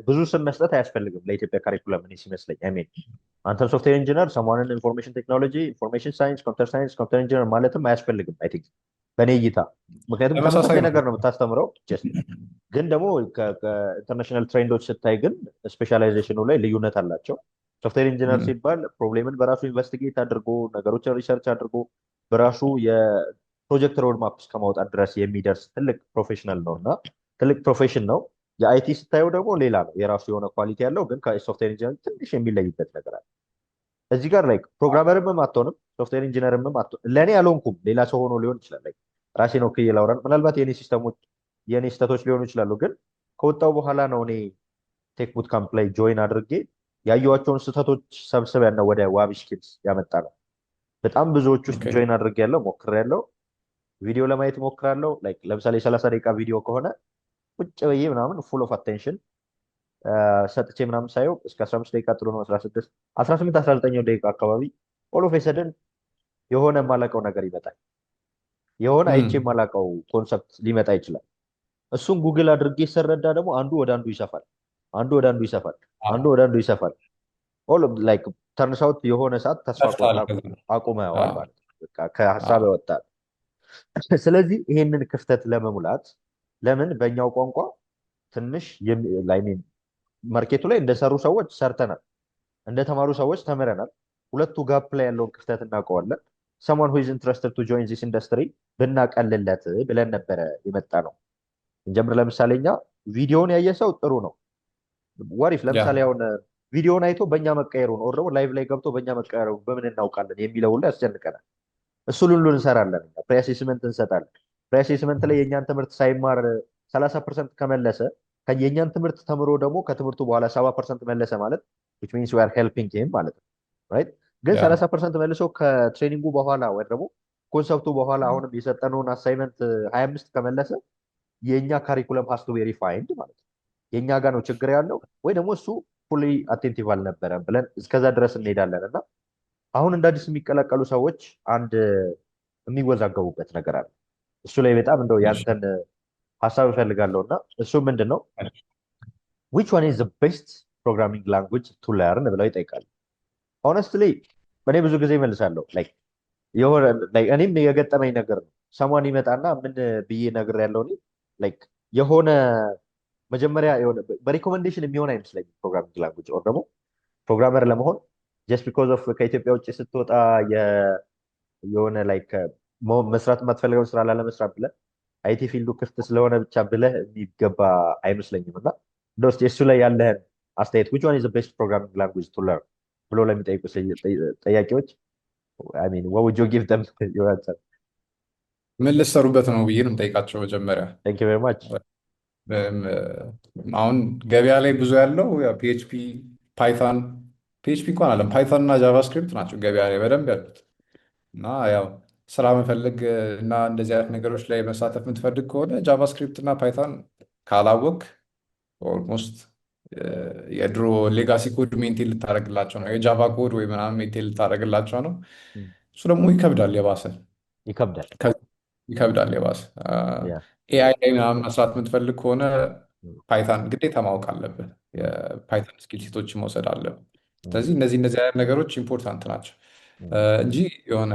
ብዙ ስም መስጠት አያስፈልግም ለኢትዮጵያ ካሪኩለም እኔ ሲመስለኝ። አይ ሚን አንተን ሶፍትዌር ኢንጂነር ሰሞኑን ኢንፎርሜሽን ቴክኖሎጂ፣ ኢንፎርሜሽን ሳይንስ፣ ኮምፒውተር ሳይንስ፣ ኮምፒውተር ኢንጂነር ማለትም አያስፈልግም አይ ቲንክ በእኔ እይታ። ምክንያቱም ተመሳሳይ ተመሳሳይ ነው። ነገር ነው የምታስተምረው። ግን ደግሞ ከኢንተርናሽናል ትሬንዶች ስታይ ግን ስፔሻላይዜሽኑ ላይ ልዩነት አላቸው። ሶፍትዌር ኢንጂነር ሲባል ፕሮብሌምን በራሱ ኢንቨስቲጌት አድርጎ ነገሮችን ሪሰርች አድርጎ በራሱ የፕሮጀክት ሮድማፕ እስከ ማውጣት ድረስ የሚደርስ ትልቅ ፕሮፌሽናል ነው እና ትልቅ ፕሮፌሽን ነው። የአይቲ ስታየው ደግሞ ሌላ ነው። የራሱ የሆነ ኳሊቲ ያለው ግን ከሶፍትዌር ኢንጂነር ትንሽ የሚለይበት ነገር አለ። እዚህ ጋር ላይ ፕሮግራመርም አትሆንም ሶፍትዌር ኢንጂነርም አትሆንም። ለእኔ አልሆንኩም፣ ሌላ ሰው ሆኖ ሊሆን ይችላል። ራሴን ወክዬ ላውራን፣ ምናልባት የኔ ሲስተሞች የኔ ስህተቶች ሊሆኑ ይችላሉ። ግን ከወጣው በኋላ ነው እኔ ቴክ ቡት ካምፕ ላይ ጆይን አድርጌ ያየኋቸውን ስህተቶች ሰብስበን ነው ወደ ዋቢ ስኪልስ ያመጣ ነው። በጣም ብዙዎች ውስጥ ጆይን አድርጌ ያለው ሞክር ያለው ቪዲዮ ለማየት ሞክራለሁ። ለምሳሌ 30 ደቂቃ ቪዲዮ ከሆነ ቁጭ ብዬ ምናምን ፉል ኦፍ አቴንሽን ሰጥቼ ምናምን ሳየው እስከ 15 ደቂቃ ጥሩ ነው። 16 18 19 ደቂቃ አካባቢ ኦል ኦፍ ሰደን የሆነ የማላውቀው ነገር ይመጣል። የሆነ አይቼ የማላውቀው ኮንሰፕት ሊመጣ ይችላል። እሱን ጉግል አድርጌ ስረዳ ደግሞ አንዱ ወደ አንዱ ይሰፋል፣ አንዱ ወደ አንዱ ይሰፋል፣ አንዱ ወደ አንዱ ይሰፋል። ኦል ላይክ ተርንስ አውት የሆነ ሰዓት ተስፋ አቁመዋል ማለት ነው። በቃ ከሀሳብ ያወጣል። ስለዚህ ይሄንን ክፍተት ለመሙላት ለምን በእኛው ቋንቋ ትንሽ ማርኬቱ ላይ እንደሰሩ ሰዎች ሰርተናል፣ እንደተማሩ ሰዎች ተምረናል። ሁለቱ ጋፕ ላይ ያለውን ክፍተት እናውቀዋለን። ሰማን ሁይዝ ኢንትረስትድ ቱ ጆይን ዚስ ኢንዱስትሪ ብናቀልለት ብለን ነበረ የመጣ ነው እንጀምር። ለምሳሌ እኛ ቪዲዮውን ያየ ሰው ጥሩ ነው ወሪፍ። ለምሳሌ አሁን ቪዲዮውን አይቶ በእኛ መቀየሩን ኦር ደግሞ ላይቭ ላይ ገብቶ በእኛ መቀየሩ በምን እናውቃለን የሚለው ሁሉ ያስጨንቀናል። እሱ ሁሉ እንሰራለን። ፕሪ አሴስመንት እንሰጣለን። ፕሪ አሴስመንት ላይ የእኛን ትምህርት ሳይማር 30% ከመለሰ የእኛን ትምህርት ተምሮ ደግሞ ከትምህርቱ በኋላ 70% መለሰ ማለት which means we are helping him ማለት ነው ራይት። ግን 30% መልሶ ከትሬኒንጉ በኋላ ወይ ደግሞ ኮንሰፕቱ በኋላ አሁንም የሰጠነውን አሳይመንት 25 ከመለሰ የእኛ ካሪኩለም ሀስ ቱ ቢ ሪፋይንድ ማለት ነው። የእኛ ጋር ነው ችግር ያለው ወይ ደግሞ እሱ ፉሊ አቴንቲቭ አልነበረም ብለን እስከዛ ድረስ እንሄዳለን። እና አሁን እንደ አዲስ የሚቀላቀሉ ሰዎች አንድ የሚወዛገቡበት ነገር አለ። እሱ ላይ በጣም እንደው ያንተን ሀሳብ እፈልጋለሁ። እና እሱ ምንድን ነው which one is the best programming language to learn ብለው ይጠይቃሉ። ሆነስትሊ እኔ ብዙ ጊዜ እመልሳለሁ የሆነ እኔም የገጠመኝ ነገር ነው። ሰሟን ይመጣና ምን ብዬ ነገር ያለው የሆነ መጀመሪያ የሆነ በሪኮመንዴሽን የሚሆን አይመስለኝም ፕሮግራሚንግ ላንጉጅ ኦር ደግሞ ፕሮግራመር ለመሆን ጀስት ቢኮዝ ኦፍ ከኢትዮጵያ ውጭ ስትወጣ የሆነ መስራት የማትፈልገውን ስራ ላለመስራት ብለህ አይቲ ፊልዱ ክፍት ስለሆነ ብቻ ብለህ የሚገባ አይመስለኝም። እና እንደው እስኪ እሱ ላይ ያለህን አስተያየት which one is the best programming language to learn ብሎ ለሚጠይቁ ጠያቂዎች what would you give them your answer? ምን ልትሰሩበት ነው ብዬ ነው የምጠይቃቸው መጀመሪያ። Thank you very much. አሁን ገበያ ላይ ብዙ ያለው ፒኤችፒ፣ ፓይታን፣ ፒኤችፒ እንኳን አለም ፓይታን እና ጃቫስክሪፕት ናቸው ገበያ ላይ በደንብ ያሉት። እና ያው ስራ መፈለግ እና እንደዚህ አይነት ነገሮች ላይ መሳተፍ የምትፈልግ ከሆነ ጃቫስክሪፕት እና ፓይታን ካላወቅ ኦልሞስት የድሮ ሌጋሲ ኮድ ሜንቴን ልታደርግላቸው ነው። የጃቫ ኮድ ወይ ምናምን ሜንቴን ልታደርግላቸው ነው። እሱ ደግሞ ይከብዳል የባሰ ይከብዳል የባሰ። ኤአይ ላይ ምናምን መስራት የምትፈልግ ከሆነ ፓይታን ግዴታ ማወቅ አለብህ። የፓይታን ስኪል ሴቶች መውሰድ አለብህ። ስለዚህ እነዚህ አይነት ነገሮች ኢምፖርታንት ናቸው እንጂ የሆነ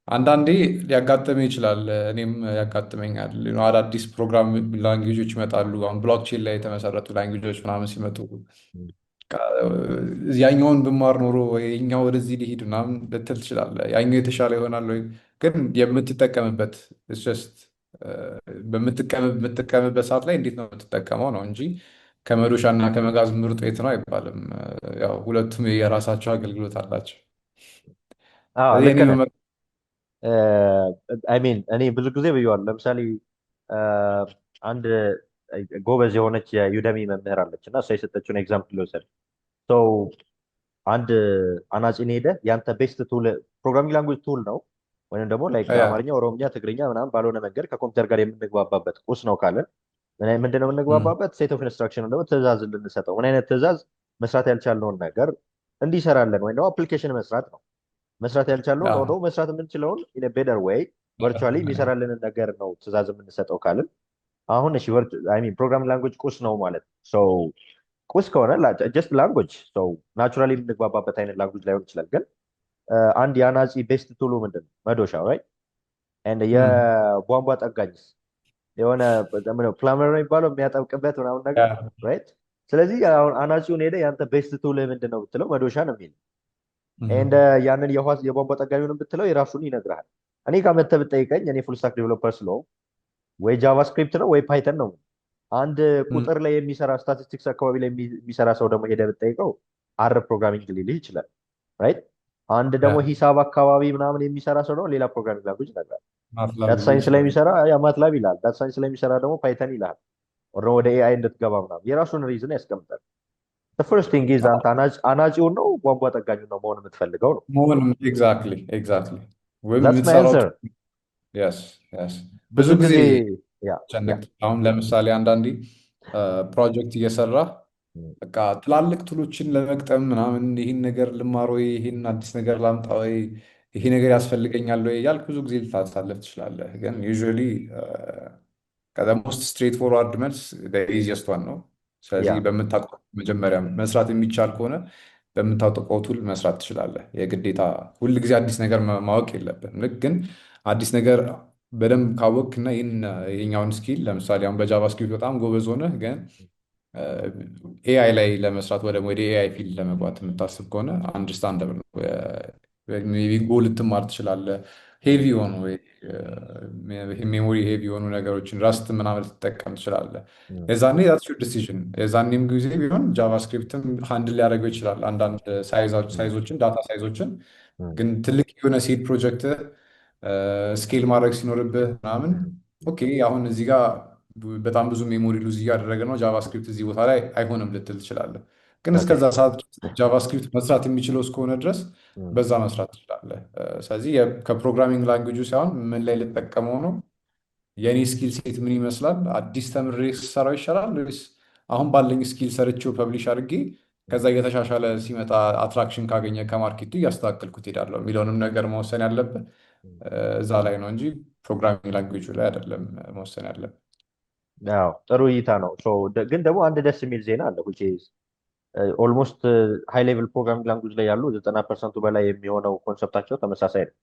አንዳንዴ ሊያጋጥም ይችላል። እኔም ያጋጥመኛል። አዳዲስ ፕሮግራም ላንጉጆች ይመጣሉ። አሁን ብሎክቼን ላይ የተመሰረቱ ላንጉጆች ምናምን ሲመጡ ያኛውን ብማር ኖሮ የኛው ወደዚህ ሊሄድ ምናምን ልትል ትችላለህ። ያኛው የተሻለ ይሆናል ወይ ግን የምትጠቀምበት በምትጠቀምበት ሰዓት ላይ እንዴት ነው የምትጠቀመው ነው እንጂ ከመዶሻ እና ከመጋዝ ምርጡ የት ነው አይባልም። ያው ሁለቱም የራሳቸው አገልግሎት አላቸው። እኔ ብዙ ጊዜ ብየዋል። ለምሳሌ አንድ ጎበዝ የሆነች የዩደሚ መምህር አለች እና እሷ የሰጠችውን ኤግዛምፕል ልውሰድ። ሰው አንድ አናጺን ሄደ ያንተ ቤስት ቱል ፕሮግራሚንግ ላንጉጅ ቱል ነው ወይም ደግሞ ላይክ ያ በአማርኛ ኦሮምኛ ትግርኛ ምናምን ባልሆነ መንገድ ከኮምፒውተር ጋር የምንግባባበት ቁስ ነው ካለን ምንድነው የምንግባባበት? ሴት ኦፍ ኢንስትራክሽን ደግሞ ትእዛዝ እንድንሰጠው ምን አይነት ትእዛዝ? መስራት ያልቻልነውን ነገር እንዲሰራለን ወይም ደግሞ አፕሊኬሽን መስራት ነው። መስራት ያልቻልነውን ነው ደግሞ መስራት የምንችለውን ኢን ቤተር ዌይ ቨርቹዋሊ የሚሰራልንን ነገር ነው ትእዛዝ የምንሰጠው ካልን አሁን እሺ ፕሮግራሚንግ ላንጉጅ ቁስ ነው ማለት ነው። ቁስ ከሆነ ጀስት ላንጉጅ ናቹራሊ የምንግባባበት አይነት ላንጉጅ ላይሆን ይችላል። ግን አንድ የአናጺ ቤስት ቱሉ ምንድን ነው? መዶሻ ራይት። የቧንቧ ጠጋኝስ የሆነ ፕላመር ነው የሚባለው የሚያጠብቅበት ምናምን ነገር ራይት። ስለዚህ አሁን አናጺውን ሄደ ያንተ ቤስት ቱል ምንድን ነው ብትለው መዶሻ ነው የሚል ያንን የቧንቧ ጠጋኙን ብትለው የራሱን ይነግርሃል። እኔ ጋር መተህ ብትጠይቀኝ እኔ ፉል ስታክ ዴቨሎፐር ስለሆንኩ ወይ ጃቫስክሪፕት ነው ወይ ፓይተን ነው። አንድ ቁጥር ላይ የሚሰራ ስታቲስቲክስ አካባቢ ላይ የሚሰራ ሰው ደግሞ ሄደ ብትጠይቀው አር ፕሮግራሚንግ ሊልህ ይችላል ራይት። አንድ ደግሞ ሂሳብ አካባቢ ምናምን የሚሰራ ሰው ደግሞ ሌላ ፕሮግራሚንግ ላንጉጅ ይነግራል። ዳታ ሳይንስ ላይ የሚሰራ ማትላብ ይላል። ዳታ ሳይንስ ላይ የሚሰራ ደግሞ ፓይተን ይላል። ወደ ኤአይ እንድትገባ ምናምን የራሱን ሪዝን ያስቀምጣል። ፈርስት ቲንግ ኢዝ አንተ አናጺውን ነው ቧንቧ ጠጋኙ ነው መሆን የምትፈልገው ነው መሆን ኤግዛክትሊ ወይም That's my የምትሰራው answer። ብዙ ጊዜ ያ ጨነቅ። አሁን ለምሳሌ አንዳንዴ ፕሮጀክት እየሰራ በቃ ትላልቅ ቱሎችን ለመግጠም ምናምን ይህን ነገር ልማር ወይ ይህን አዲስ ነገር ላምጣ ወይ ይሄ ነገር ያስፈልገኛል ወይ እያልክ ብዙ ጊዜ ልታሳልፍ ትችላለህ። ግን ዩዥዋሊ ሞስት ስትሬት ፎርዋርድ መልስ ኢዚየስት ዋን ነው። ስለዚህ ያ በምታውቀው መጀመሪያ መስራት የሚቻል ከሆነ በምታውቀው ቱል መስራት ትችላለህ። የግዴታ ሁል ጊዜ አዲስ ነገር ማወቅ የለብህም። ልክ ግን አዲስ ነገር በደንብ ካወቅክ እና ይህኛውን ስኪል ለምሳሌ አሁን በጃቫስክሪፕት በጣም ጎበዝ ሆነህ ግን ኤአይ ላይ ለመስራት ወደ ኤአይ ፊልድ ለመግባት የምታስብ ከሆነ አንደርስታንደብል ነው። ሜይ ቢ ጎ ልትማር ትችላለህ። ሄቪ የሆኑ ሜሞሪ ሄቪ የሆኑ ነገሮችን ራስት ምናምን ልትጠቀም ትችላለህ። የዛኔ ዛትስ ዩር ዲሲዥን። የዛኔም ጊዜ ቢሆን ጃቫስክሪፕትም ሃንድል ሊያደርገው ይችላል አንዳንድ ሳይዞችን ዳታ ሳይዞችን። ግን ትልቅ የሆነ ሴድ ፕሮጀክት ስኬል ማድረግ ሲኖርብህ ምናምን ኦኬ አሁን እዚህ ጋር በጣም ብዙ ሜሞሪ ሉዝ እያደረገ ነው ጃቫስክሪፕት እዚህ ቦታ ላይ አይሆንም ልትል ትችላለህ። ግን እስከዛ ሰዓት ጃቫስክሪፕት መስራት የሚችለው እስከሆነ ድረስ በዛ መስራት ትችላለህ። ስለዚህ ከፕሮግራሚንግ ላንጉጁ ሳይሆን ምን ላይ ልጠቀመው ነው፣ የእኔ ስኪል ሴት ምን ይመስላል፣ አዲስ ተምሬ ስሰራው ይሻላል ወይስ አሁን ባለኝ ስኪል ሰርቼው ፐብሊሽ አድርጌ ከዛ እየተሻሻለ ሲመጣ አትራክሽን ካገኘ ከማርኬቱ እያስተካከልኩት ሄዳለሁ የሚለውንም ነገር መወሰን ያለብህ እዛ ላይ ነው እንጂ ፕሮግራሚንግ ላንጉጁ ላይ አይደለም መወሰን ያለብህ። ጥሩ እይታ ነው። ግን ደግሞ አንድ ደስ የሚል ዜና አለ። ኦልሞስት ሃይ ሌቭል ፕሮግራሚንግ ላንጉጅ ላይ ያሉ 90% በላይ የሚሆነው ኮንሰፕታቸው ተመሳሳይ ነው።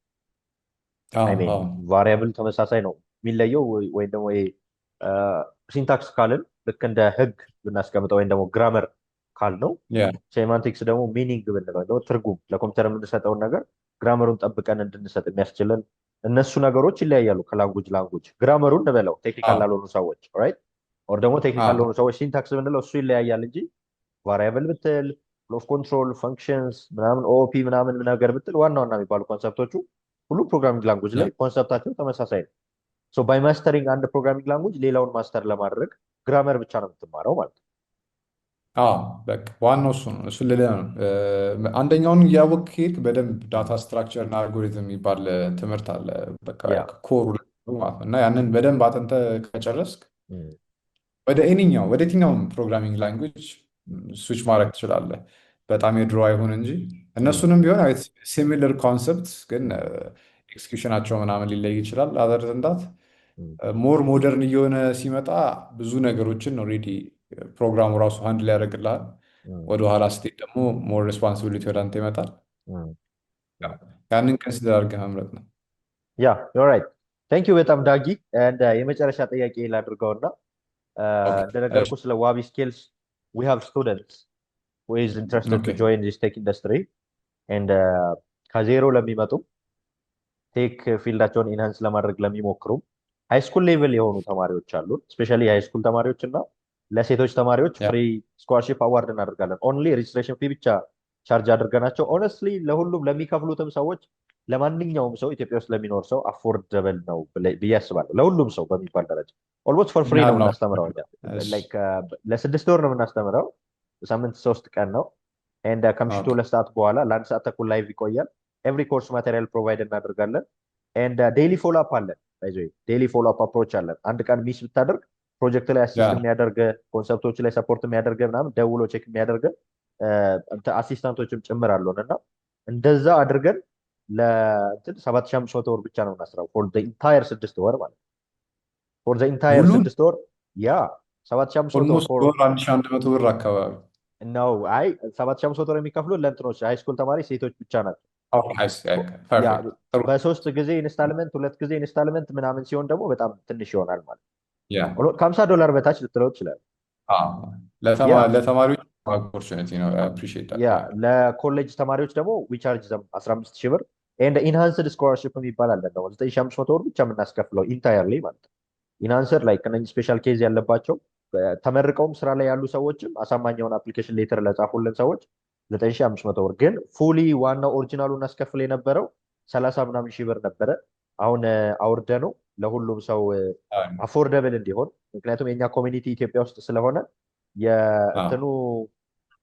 ቫሪያብል ተመሳሳይ ነው። የሚለየው ወይም ደግሞ ሲንታክስ ካልን ልክ እንደ ህግ ብናስቀምጠው ወይም ደግሞ ግራመር ካል ነው። ሴማንቲክስ ደግሞ ሚኒንግ ብንለው ትርጉም ለኮምፒውተር የምንሰጠውን ነገር ግራመሩን ጠብቀን እንድንሰጥ የሚያስችለን እነሱ ነገሮች ይለያያሉ ከላንጉጅ ላንጉጅ። ግራመሩን እንበለው ቴክኒካል ላልሆኑ ሰዎች ራይት፣ ኦር ደግሞ ቴክኒካል ለሆኑ ሰዎች ሲንታክስ ብንለው እሱ ይለያያል እንጂ ቫሪያብል ብትል ኦፍ ኮንትሮል ፈንክሽንስ ምናምን ኦኦፒ ምናምን ነገር ብትል ዋና ዋና የሚባሉ ኮንሰፕቶቹ ሁሉ ፕሮግራሚንግ ላንጉጅ ላይ ኮንሰፕታቸው ተመሳሳይ ነው። ባይ ማስተሪንግ አንድ ፕሮግራሚንግ ላንጉጅ ሌላውን ማስተር ለማድረግ ግራመር ብቻ ነው የምትማረው ማለት ነው። በቃ ዋናው እሱ ነው። እሱ ልልህ ነው። አንደኛውን እያወቅህ ከሄድክ በደንብ ዳታ ስትራክቸር እና አልጎሪዝም የሚባል ትምህርት አለ። በቃ ኮሩ ማለት ነው። እና ያንን በደንብ አጥንተህ ከጨረስክ ወደ የትኛውም ፕሮግራሚንግ ላንጉጅ ስዊች ማድረግ ትችላለህ። በጣም የድሮ አይሆን እንጂ እነሱንም ቢሆን ሲሚለር ኮንሰፕት ግን ኤክስኪዩሽናቸው ምናምን ሊለይ ይችላል። አዘር ዘንዳት ሞር ሞደርን እየሆነ ሲመጣ ብዙ ነገሮችን ኦልሬዲ ፕሮግራሙ ራሱ አንድ ላይ ያደርግልሃል። ወደኋላ ስትሄድ ደግሞ ሞር ሬስፖንሲቢሊቲ ወደ አንተ ይመጣል። ያንን ከንሲደር አድርገህ መምረጥ ነው። ራይት ቴንክ ዩ በጣም ዳጊ። የመጨረሻ ጥያቄ ላድርገውና እንደነገርኩ ስለ ዋቢ ስኪልስ we have students who is interested to join this tech industry and ከዜሮ ለሚመጡ ቴክ ፊልዳቸውን ኢንሃንስ ለማድረግ ለሚሞክሩ ሃይስኩል ሌቭል የሆኑ ተማሪዎች አሉ። ስፔሻሊ የሃይስኩል ተማሪዎች እና ለሴቶች ተማሪዎች ፍሪ ስኮላርሺፕ አዋርድ እናደርጋለን። ኦንሊ ሬጅስትሬሽን ፊ ብቻ ቻርጅ አድርገናቸው ኦነስትሊ ለሁሉም ለሚከፍሉትም ሰዎች ለማንኛውም ሰው ኢትዮጵያ ውስጥ ለሚኖር ሰው አፎርደብል ነው ብዬ አስባለሁ። ለሁሉም ሰው በሚባል ደረጃ ኦልሞስት ፎር ምን ፍሪ ነው ያህል ነው? የምናስተምረው እኛ። እሺ። ላይክ ለስድስት ወር ነው የምናስተምረው። በሳምንት 3 ቀን ነው። ኤንድ ከምሽቱ ኦኬ። 2 ሰዓት በኋላ ለአንድ ሰዓት ተኩል ላይቭ ይቆያል። ኤቭሪ ኮርስ ማቴሪያል ፕሮቫይድ እናደርጋለን። ኤንድ ዴይሊ ፎሎ አፕ አለን። ዴይሊ ፎሎ አፕ አፕሮች አለን። አንድ ቀን ሚስ ብታደርግ ፕሮጀክት ላይ አሲስት ያ የሚያደርገ ኮንሰፕቶች ላይ ሰፖርት የሚያደርገ ምናምን ደውሎ ቼክ የሚያደርገ አሲስታንቶችም ጭምር አሉን እና እንደዛ አድርገን ለእንትን 7500 ብር ብቻ ነው የምናስረው ፎር ዘ ኢንታየር 6 ወር ማለት ነው። ፎር ዘ ኢንታየር ሙሉን 6 ወር ያ 7500 ኦልሞስት ፎር በወር 1100 ብር አካባቢ። ነው። አይ 7500 ብር ለእንትኖች ሃይስኩል ተማሪ ሴቶች ብቻ ናቸው። ያ ፐርፌክት። ጥሩ። በሶስት ጊዜ ኢንስታልመንት 2 ጊዜ ኢንስታልመንት ምናምን ሲሆን ደግሞ በጣም ትንሽ ይሆናል ማለት ያ ነው። ከ50 ዶላር በታች ልትለው ትችላል። ያ ለተማሪዎች ኦፖርቹኒቲ ነው። አፕሪሺየት ያ ለኮሌጅ ተማሪዎች ደግሞ ዊቻርጅ 15000 ብር ኤንድ ኢንሃንስድ ስኮላርሽፕ የሚባል አለ ደግሞ 9500 ብር ብቻ የምናስከፍለው ኢንታየርሊ ማለት ነው። ኢንሃንስድ ላይ ከነዚህ ስፔሻል ኬዝ ያለባቸው ተመርቀውም ስራ ላይ ያሉ ሰዎችም አሳማኝ የሆነ አፕሊኬሽን ሌተር ለጻፉልን ሰዎች 9500 ብር። ግን ፉሊ ዋናው ኦሪጂናሉ እናስከፍል የነበረው 30 ምናምን ሺህ ብር ነበረ። አሁን አውርደ ነው ለሁሉም ሰው አፎርደብል እንዲሆን። ምክንያቱም የኛ ኮሚኒቲ ኢትዮጵያ ውስጥ ስለሆነ የእንትኑ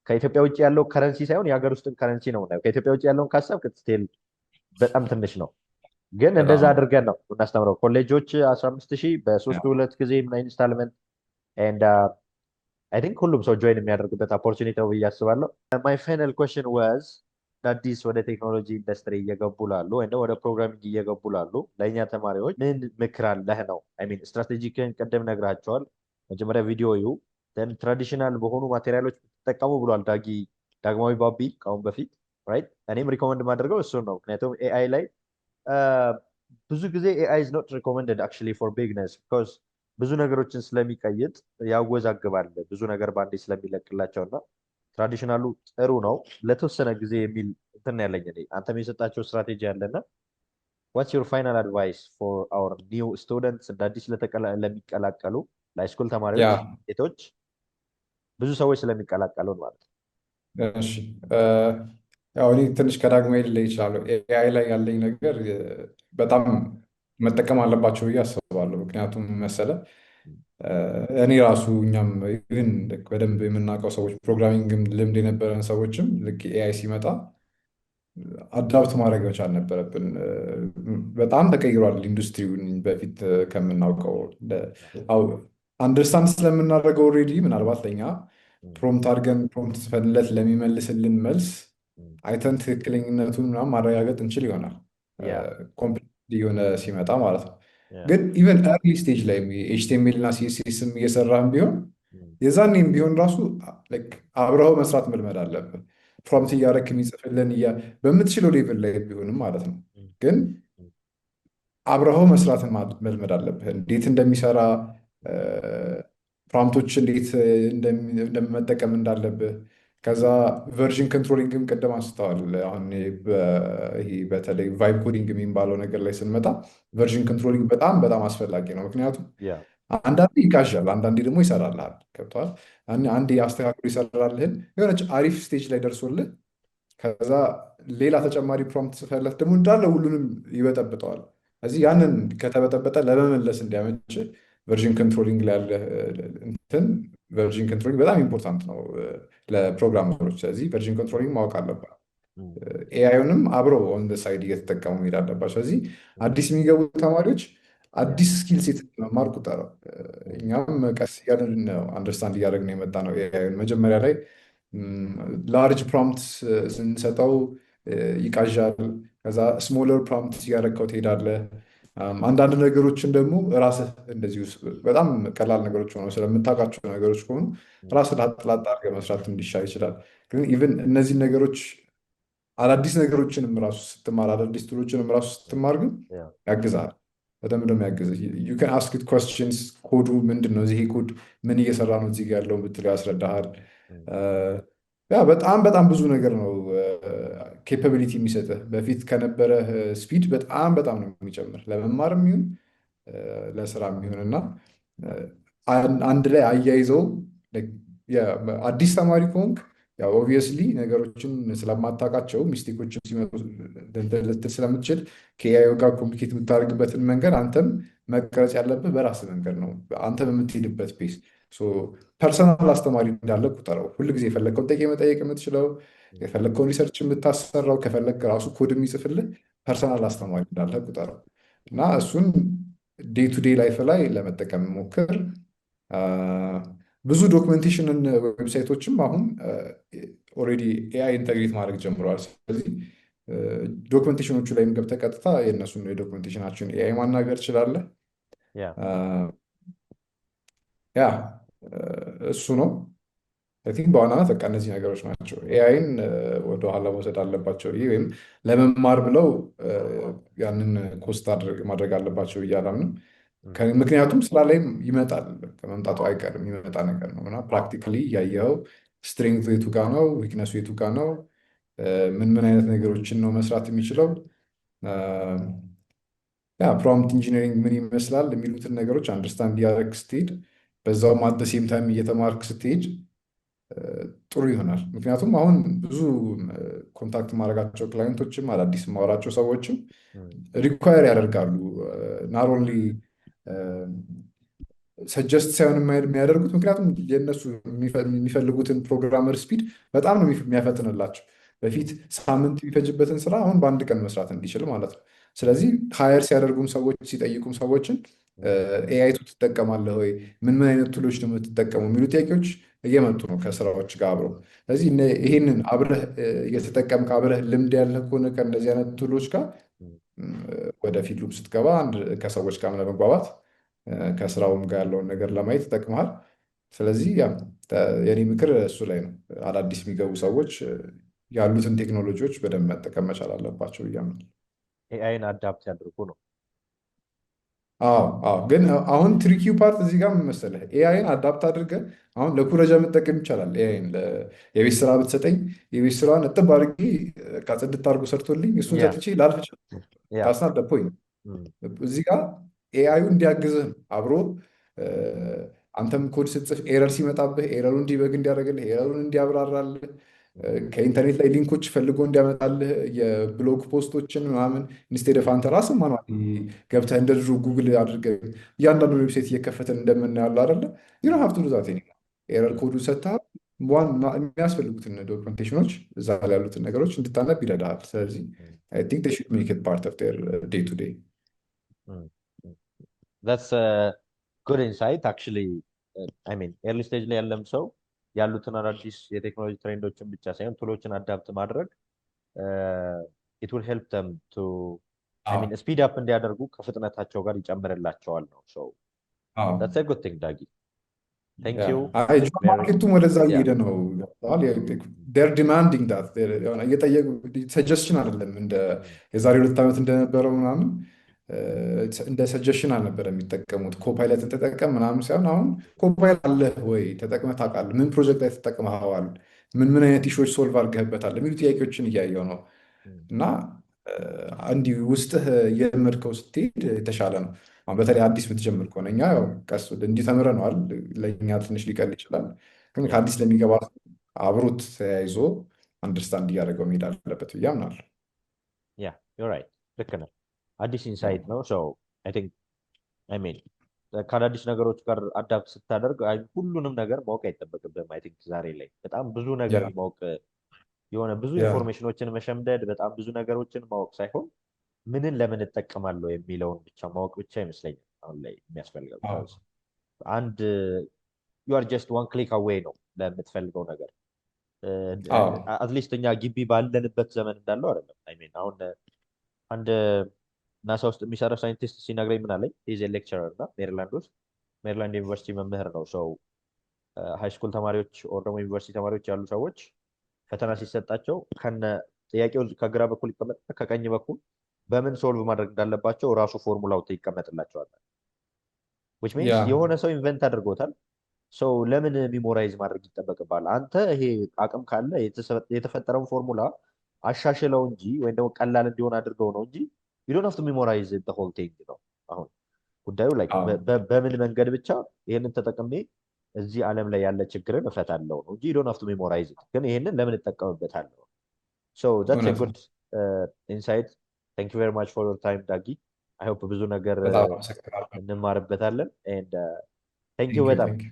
ከኢትዮጵያ ውጭ ያለው ከረንሲ ሳይሆን የሀገር ውስጥን ከረንሲ ነው የምናየው። ከኢትዮጵያ ውጭ ያለውን ካሰብ ስቲል በጣም ትንሽ ነው። ግን እንደዛ አድርገን ነው እናስተምረው። ኮሌጆች 15000 በሶስቱ 2 ጊዜ ኢንስታልመንት ኤንድ አይ ቲንክ ሁሉም ሰው ጆይን የሚያደርግበት ኦፖርቹኒቲ ነው ብዬ አስባለሁ። ማይ ፋይናል ኩዌስችን ዋዝ አዲስ ወደ ቴክኖሎጂ ኢንዱስትሪ እየገቡ ላሉ ወይ ወደ ፕሮግራሚንግ እየገቡ ላሉ ለእኛ ተማሪዎች ምን ምክር አለህ ነው? አይ ሚን ስትራቴጂክን ቅድም ነግራቸዋል። መጀመሪያ ቪዲዮ ዩ ትራዲሽናል በሆኑ ማቴሪያሎች ብትጠቀሙ ብሏል ዳግማዊ ባቢ ከአሁን በፊት ራይት። እኔም ሪኮመንድ ማድረገው እሱን ነው። ምክንያቱም ኤአይ ላይ ብዙ ጊዜ ኤአይ ኢዝ ኖት ሪኮመንደድ አክቹዋሊ ፎር ቢግነርስ ቢኮዝ ብዙ ነገሮችን ስለሚቀይጥ ያወዛግባል። ብዙ ነገር በአንዴ ስለሚለቅላቸው እና ትራዲሽናሉ ጥሩ ነው ለተወሰነ ጊዜ የሚል እንትን ያለኝ እኔ። አንተም የሰጣቸው ስትራቴጂ አለና ዋትስ ዩር ፋይናል አድቫይስ ፎር አወር ኒው ስቱደንትስ እንደ አዲስ ለሚቀላቀሉ ለሃይስኩል ተማሪዎች ሴቶች ብዙ ሰዎች ስለሚቀላቀሉን ማለት ነው። እሺ ያው እኔ ትንሽ ከዳግማዊ ልለይ ይችላለሁ። ኤአይ ላይ ያለኝ ነገር በጣም መጠቀም አለባቸው ብዬ አስባለሁ። ምክንያቱም መሰለ እኔ ራሱ እኛም ግን በደንብ የምናውቀው ሰዎች ፕሮግራሚንግም ልምድ የነበረን ሰዎችም ልክ ኤአይ ሲመጣ አዳፕት ማድረግ መቻል ነበረብን። በጣም ተቀይሯል ኢንዱስትሪውን በፊት ከምናውቀው። አንደርስታንድ ስለምናደርገው ኦልሬዲ ምናልባት ለኛ ፕሮምፕት አድርገን ፕሮምፕት ጽፈንለት ለሚመልስልን መልስ አይተን ትክክለኝነቱን ምናምን ማረጋገጥ እንችል ይሆናል ኮምፕሊት የሆነ ሲመጣ ማለት ነው። ግን ኢቨን ኤርሊ ስቴጅ ላይ ኤችቲኤምኤል እና ሲኤስኤስም እየሰራህም ቢሆን የዛኔም ቢሆን ራሱ አብረኸው መስራት መልመድ አለብን። ፕሮምፕት እያደረክ የሚጽፍልን በምትችለው ሌቭል ላይ ቢሆንም ማለት ነው። ግን አብረኸው መስራትን መልመድ አለብህ። እንዴት እንደሚሰራ ፕሮምፕቶች እንዴት እንደመጠቀም እንዳለብህ። ከዛ ቨርዥን ኮንትሮሊንግም ቅድም አንስተዋል። አሁን ይሄ በተለይ ቫይብ ኮዲንግ የሚባለው ነገር ላይ ስንመጣ ቨርዥን ኮንትሮሊንግ በጣም በጣም አስፈላጊ ነው። ምክንያቱም አንዳንዴ ይቃዣል፣ አንዳንዴ ደግሞ ይሰራልሃል። ገብተዋል። አንዴ አስተካክሎ ይሰራልህን የሆነች አሪፍ ስቴጅ ላይ ደርሶልህ ከዛ ሌላ ተጨማሪ ፕሮምፕት ጽፈለት ደግሞ እንዳለ ሁሉንም ይበጠብጠዋል። እዚህ ያንን ከተበጠበጠ ለመመለስ እንዲያመች ቨርዥን ኮንትሮሊንግ ላይ ያለ እንትን ቨርዥን ኮንትሮሊንግ በጣም ኢምፖርታንት ነው ለፕሮግራመሮች። ስለዚህ ቨርዥን ኮንትሮሊንግ ማወቅ አለባት። ኤአይንም አብረው ኦን ሳይድ እየተጠቀሙ መሄድ አለባቸው። ስለዚህ አዲስ የሚገቡ ተማሪዎች አዲስ ስኪል ሴት መማር ቁጠረው። እኛም ቀስ እያልን አንደርስታንድ እያደረግን የመጣ ነው። ኤአይን መጀመሪያ ላይ ላርጅ ፕሮምፕት ስንሰጠው ይቃዣል። ከዛ ስሞለር ፕሮምፕት እያደረግከው ትሄዳለህ። አንዳንድ ነገሮችን ደግሞ ራስህ እንደዚሁ በጣም ቀላል ነገሮች ሆነው ስለምታውቃቸው ነገሮች ከሆኑ ራስህ ላጥላጥ አድርገህ መስራት እንዲሻል ይችላል። ግን ኢቨን እነዚህ ነገሮች አዳዲስ ነገሮችንም ራሱ ስትማር አዳዲስ ቱሎችንም ራሱ ስትማር ግን ያግዛል። በደንብ ደግሞ ያግዝህ። ዩ ካን አስክ ኢት ኮስችንስ። ኮዱ ምንድን ነው? ይሄ ኮድ ምን እየሰራ ነው እዚህ ጋ ያለው ብትለው ያስረዳሃል። በጣም በጣም ብዙ ነገር ነው ኬፓቢሊቲ የሚሰጥህ። በፊት ከነበረ ስፒድ በጣም በጣም ነው የሚጨምር ለመማርም ይሁን ለስራም ይሁን እና አንድ ላይ አያይዘው አዲስ ተማሪ ከሆንክ ያው ኦብቪየስሊ ነገሮችን ስለማታውቃቸው ሚስቴኮችን ሲመጡ ልትል ስለምትችል ከኤአይ ጋር ኮሚኒኬት የምታደርግበትን መንገድ አንተም መቅረጽ ያለብህ በራስህ መንገድ ነው፣ አንተ በምትሄድበት ፔስ። ፐርሰናል አስተማሪ እንዳለ ቁጠረው። ሁልጊዜ የፈለግከውን ጥያቄ መጠየቅ የምትችለው፣ የፈለግከውን ሪሰርች የምታሰራው፣ ከፈለግ ራሱ ኮድ የሚጽፍልህ ፐርሰናል አስተማሪ እንዳለ ቁጠረው እና እሱን ዴይ ቱ ዴይ ላይፍ ላይ ለመጠቀም ሞክር። ብዙ ዶክመንቴሽንን ዌብሳይቶችም አሁን ኦልሬዲ ኤአይ ኢንተግሬት ማድረግ ጀምረዋል። ስለዚህ ዶክመንቴሽኖቹ ላይ ገብተህ ቀጥታ የእነሱን የዶክመንቴሽናቸውን ኤአይ ማናገር ትችላለህ። ያ እሱ ነው። አይ ቲንክ በዋናነት በቃ እነዚህ ነገሮች ናቸው ኤአይን ወደኋላ መውሰድ አለባቸው ወይም ለመማር ብለው ያንን ኮስት ማድረግ አለባቸው ብዬ አላምንም። ምክንያቱም ስራ ላይም ይመጣል፣ ከመምጣቱ አይቀርም የሚመጣ ነገር ነው እና ፕራክቲካሊ እያየኸው ስትሬንግዝ የቱ ጋ ነው፣ ዊክነሱ የቱ ጋ ነው፣ ምን ምን አይነት ነገሮችን ነው መስራት የሚችለው፣ ፕሮምፕት ኢንጂነሪንግ ምን ይመስላል የሚሉትን ነገሮች አንደርስታንድ እያደረግ ስትሄድ፣ በዛውም አት ሴም ታይም እየተማርክ ስትሄድ ጥሩ ይሆናል። ምክንያቱም አሁን ብዙ ኮንታክት ማድረጋቸው ክላይንቶችም አዳዲስ ማወራቸው ሰዎችም ሪኳየር ያደርጋሉ ናት ኦንሊ ሰጀስት ሳይሆን የሚያደርጉት፣ ምክንያቱም የእነሱ የሚፈልጉትን ፕሮግራመር ስፒድ በጣም ነው የሚያፈጥንላቸው። በፊት ሳምንት የሚፈጅበትን ስራ አሁን በአንድ ቀን መስራት እንዲችል ማለት ነው። ስለዚህ ሀየር ሲያደርጉም ሰዎች ሲጠይቁም ሰዎችን ኤአይ ትጠቀማለህ ወይ፣ ምን ምን አይነት ቱሎች ነው የምትጠቀሙ የሚሉ ጥያቄዎች እየመጡ ነው ከስራዎች ጋር አብረው። ስለዚህ ይህንን አብረህ እየተጠቀምክ አብረህ ልምድ ያለህ ከሆነ ከእነዚህ አይነት ቱሎች ጋር ወደ ፊልዱም ስትገባ ከሰዎች ጋር ለመግባባት ከስራውም ጋር ያለውን ነገር ለማየት ይጠቅመሃል። ስለዚህ የኔ ምክር እሱ ላይ ነው። አዳዲስ የሚገቡ ሰዎች ያሉትን ቴክኖሎጂዎች በደንብ መጠቀም መቻል አለባቸው ብያምናል። ኤአይን አዳፕት ያድርጉ ነው። ግን አሁን ትሪኪው ፓርት እዚህ ጋር ምን መሰለህ፣ ኤአይን አዳፕት አድርገህ አሁን ለኩረጃ መጠቀም ይቻላል። ኤአይን የቤት ስራ ብትሰጠኝ የቤት ስራን እጥብ አድርጌ ጽድት አድርጎ ሰርቶልኝ እሱን ሰጥቼ ላልፍ ይችላል። ታስናት ደፖኝ እዚህ ጋር ኤአዩ እንዲያግዝህ አብሮ አንተም ኮድ ስትጽፍ ኤረር ሲመጣብህ ኤረሩን እንዲበግ እንዲያደርግልህ ኤረሩን እንዲያብራራልህ ከኢንተርኔት ላይ ሊንኮች ፈልጎ እንዲያመጣልህ የብሎግ ፖስቶችን ምናምን ኢንስቴድ ኦፍ አንተ ራስህ ማኑዋሊ ገብተህ እንደ ድሮ ጉግል አድርገህ እያንዳንዱ ዌብሳይት እየከፈትን እንደምናያለ አይደለ ዩ ዶንት ሃቭ ቱ ዱ ዛት ኤኒሞር። ኤረር ኮዱ ሰጥተህ የሚያስፈልጉትን ዶክመንቴሽኖች እዛ ላይ ያሉትን ነገሮች እንድታነብ ይረዳሃል። ስለዚህ አይ ቲንክ ዴይ ሹድ ሜክ ኢት ፓርት ኦፍ ዴር ዴይ ቱ ዴይ። that's a good insight actually. I mean early stage ላይ ያለም ሰው ያሉትን አዳዲስ የቴክኖሎጂ ትሬንዶችን ብቻ ሳይሆን ቱሎችን አዳፕት ማድረግ it will help them to speed up እንዲያደርጉ ከፍጥነታቸው ጋር ይጨምርላቸዋል ነው። so that's a good thing ዳጊ። thank you። ማርኬቱም ወደዛ እየሄደ ነው። they're demanding that እየጠየቁ ሰጀስሽን አይደለም እንደ የዛሬ 2 ዓመት እንደነበረው ምናምን እንደ ሰጀሽን አልነበረ የሚጠቀሙት። ኮፓይለትን ተጠቀም ምናምን ሳይሆን አሁን ኮፓይለት አለህ ወይ ተጠቅመህ ታውቃለህ? ምን ፕሮጀክት ላይ ተጠቅመኸዋል? ምን ምን አይነት ኢሹዎች ሶልቭ አድርገህበታል? የሚሉ ጥያቄዎችን እያየው ነው እና እንዲህ ውስጥህ እየለመድከው ስትሄድ የተሻለ ነው። አሁን በተለይ አዲስ የምትጀምር ከሆነ እኛ ቀስ እንዲህ ተምረነዋል፣ ለእኛ ትንሽ ሊቀል ይችላል። ግን ከአዲስ ለሚገባ አብሮት ተያይዞ አንደርስታንድ እያደረገው መሄድ አለበት ብዬ አምናለሁ። ልክ ነህ። አዲስ ኢንሳይት ነው። ከአዳዲስ ነገሮች ጋር አዳፕት ስታደርግ ሁሉንም ነገር ማወቅ አይጠበቅብህም። አይ ቲንክ ዛሬ ላይ በጣም ብዙ ነገር ማወቅ የሆነ ብዙ ኢንፎርሜሽኖችን መሸምደድ በጣም ብዙ ነገሮችን ማወቅ ሳይሆን ምንን ለምን እጠቀማለሁ የሚለውን ብቻ ማወቅ ብቻ ይመስለኛል አሁን ላይ የሚያስፈልገው። አንድ you are just one click away ነው ለምትፈልገው ነገር። አትሊስት እኛ ግቢ ባለንበት ዘመን እንዳለው አይደለም። አሁን አንድ ናሳ ውስጥ የሚሰራ ሳይንቲስት ሲነግረኝ ምን አለኝ፣ ኢዝ ሌክቸረር እና ሜሪላንድ ዩኒቨርሲቲ መምህር ነው። ሰው ሃይ ስኩል ተማሪዎች ኦር ደግሞ ዩኒቨርሲቲ ተማሪዎች ያሉ ሰዎች ፈተና ሲሰጣቸው ከነ ጥያቄው ከግራ በኩል ይቀመጥና ከቀኝ በኩል በምን ሶልቭ ማድረግ እንዳለባቸው ራሱ ፎርሙላው ይቀመጥላቸዋል። which means የሆነ ሰው ኢንቨንት አድርጎታል። ሰው ለምን ሚሞራይዝ ማድረግ ይጠበቅባል? አንተ ይሄ አቅም ካለ የተፈጠረውን ፎርሙላ አሻሽለው እንጂ ወይም ደግሞ ቀላል እንዲሆን አድርገው ነው እንጂ you don't have to memorize the whole thing ነው። አሁን ጉዳዩ ላይ በምን መንገድ ብቻ ይሄንን ተጠቅሜ እዚህ ዓለም ላይ ያለ ችግርን እፈታለሁ ነው እንጂ ዶንት ሃቭ ቱ ሜሞራይዝ ኢት። ግን ይሄንን ለምን እጠቀምበታለሁ? ሶ ዛትስ ኤ እውነት ነው። ጉድ ኢንሳይት። ታንክ ዩ ቬሪ ማች ፎር ዮር ታይም ዳጊ። አይ ሆፕ ብዙ ነገር በጣም አመሰግናለሁ። እንማርበታለን። ኤንድ ታንክ ዩ ቴንክ ዩ በጣም ቴንክ ዩ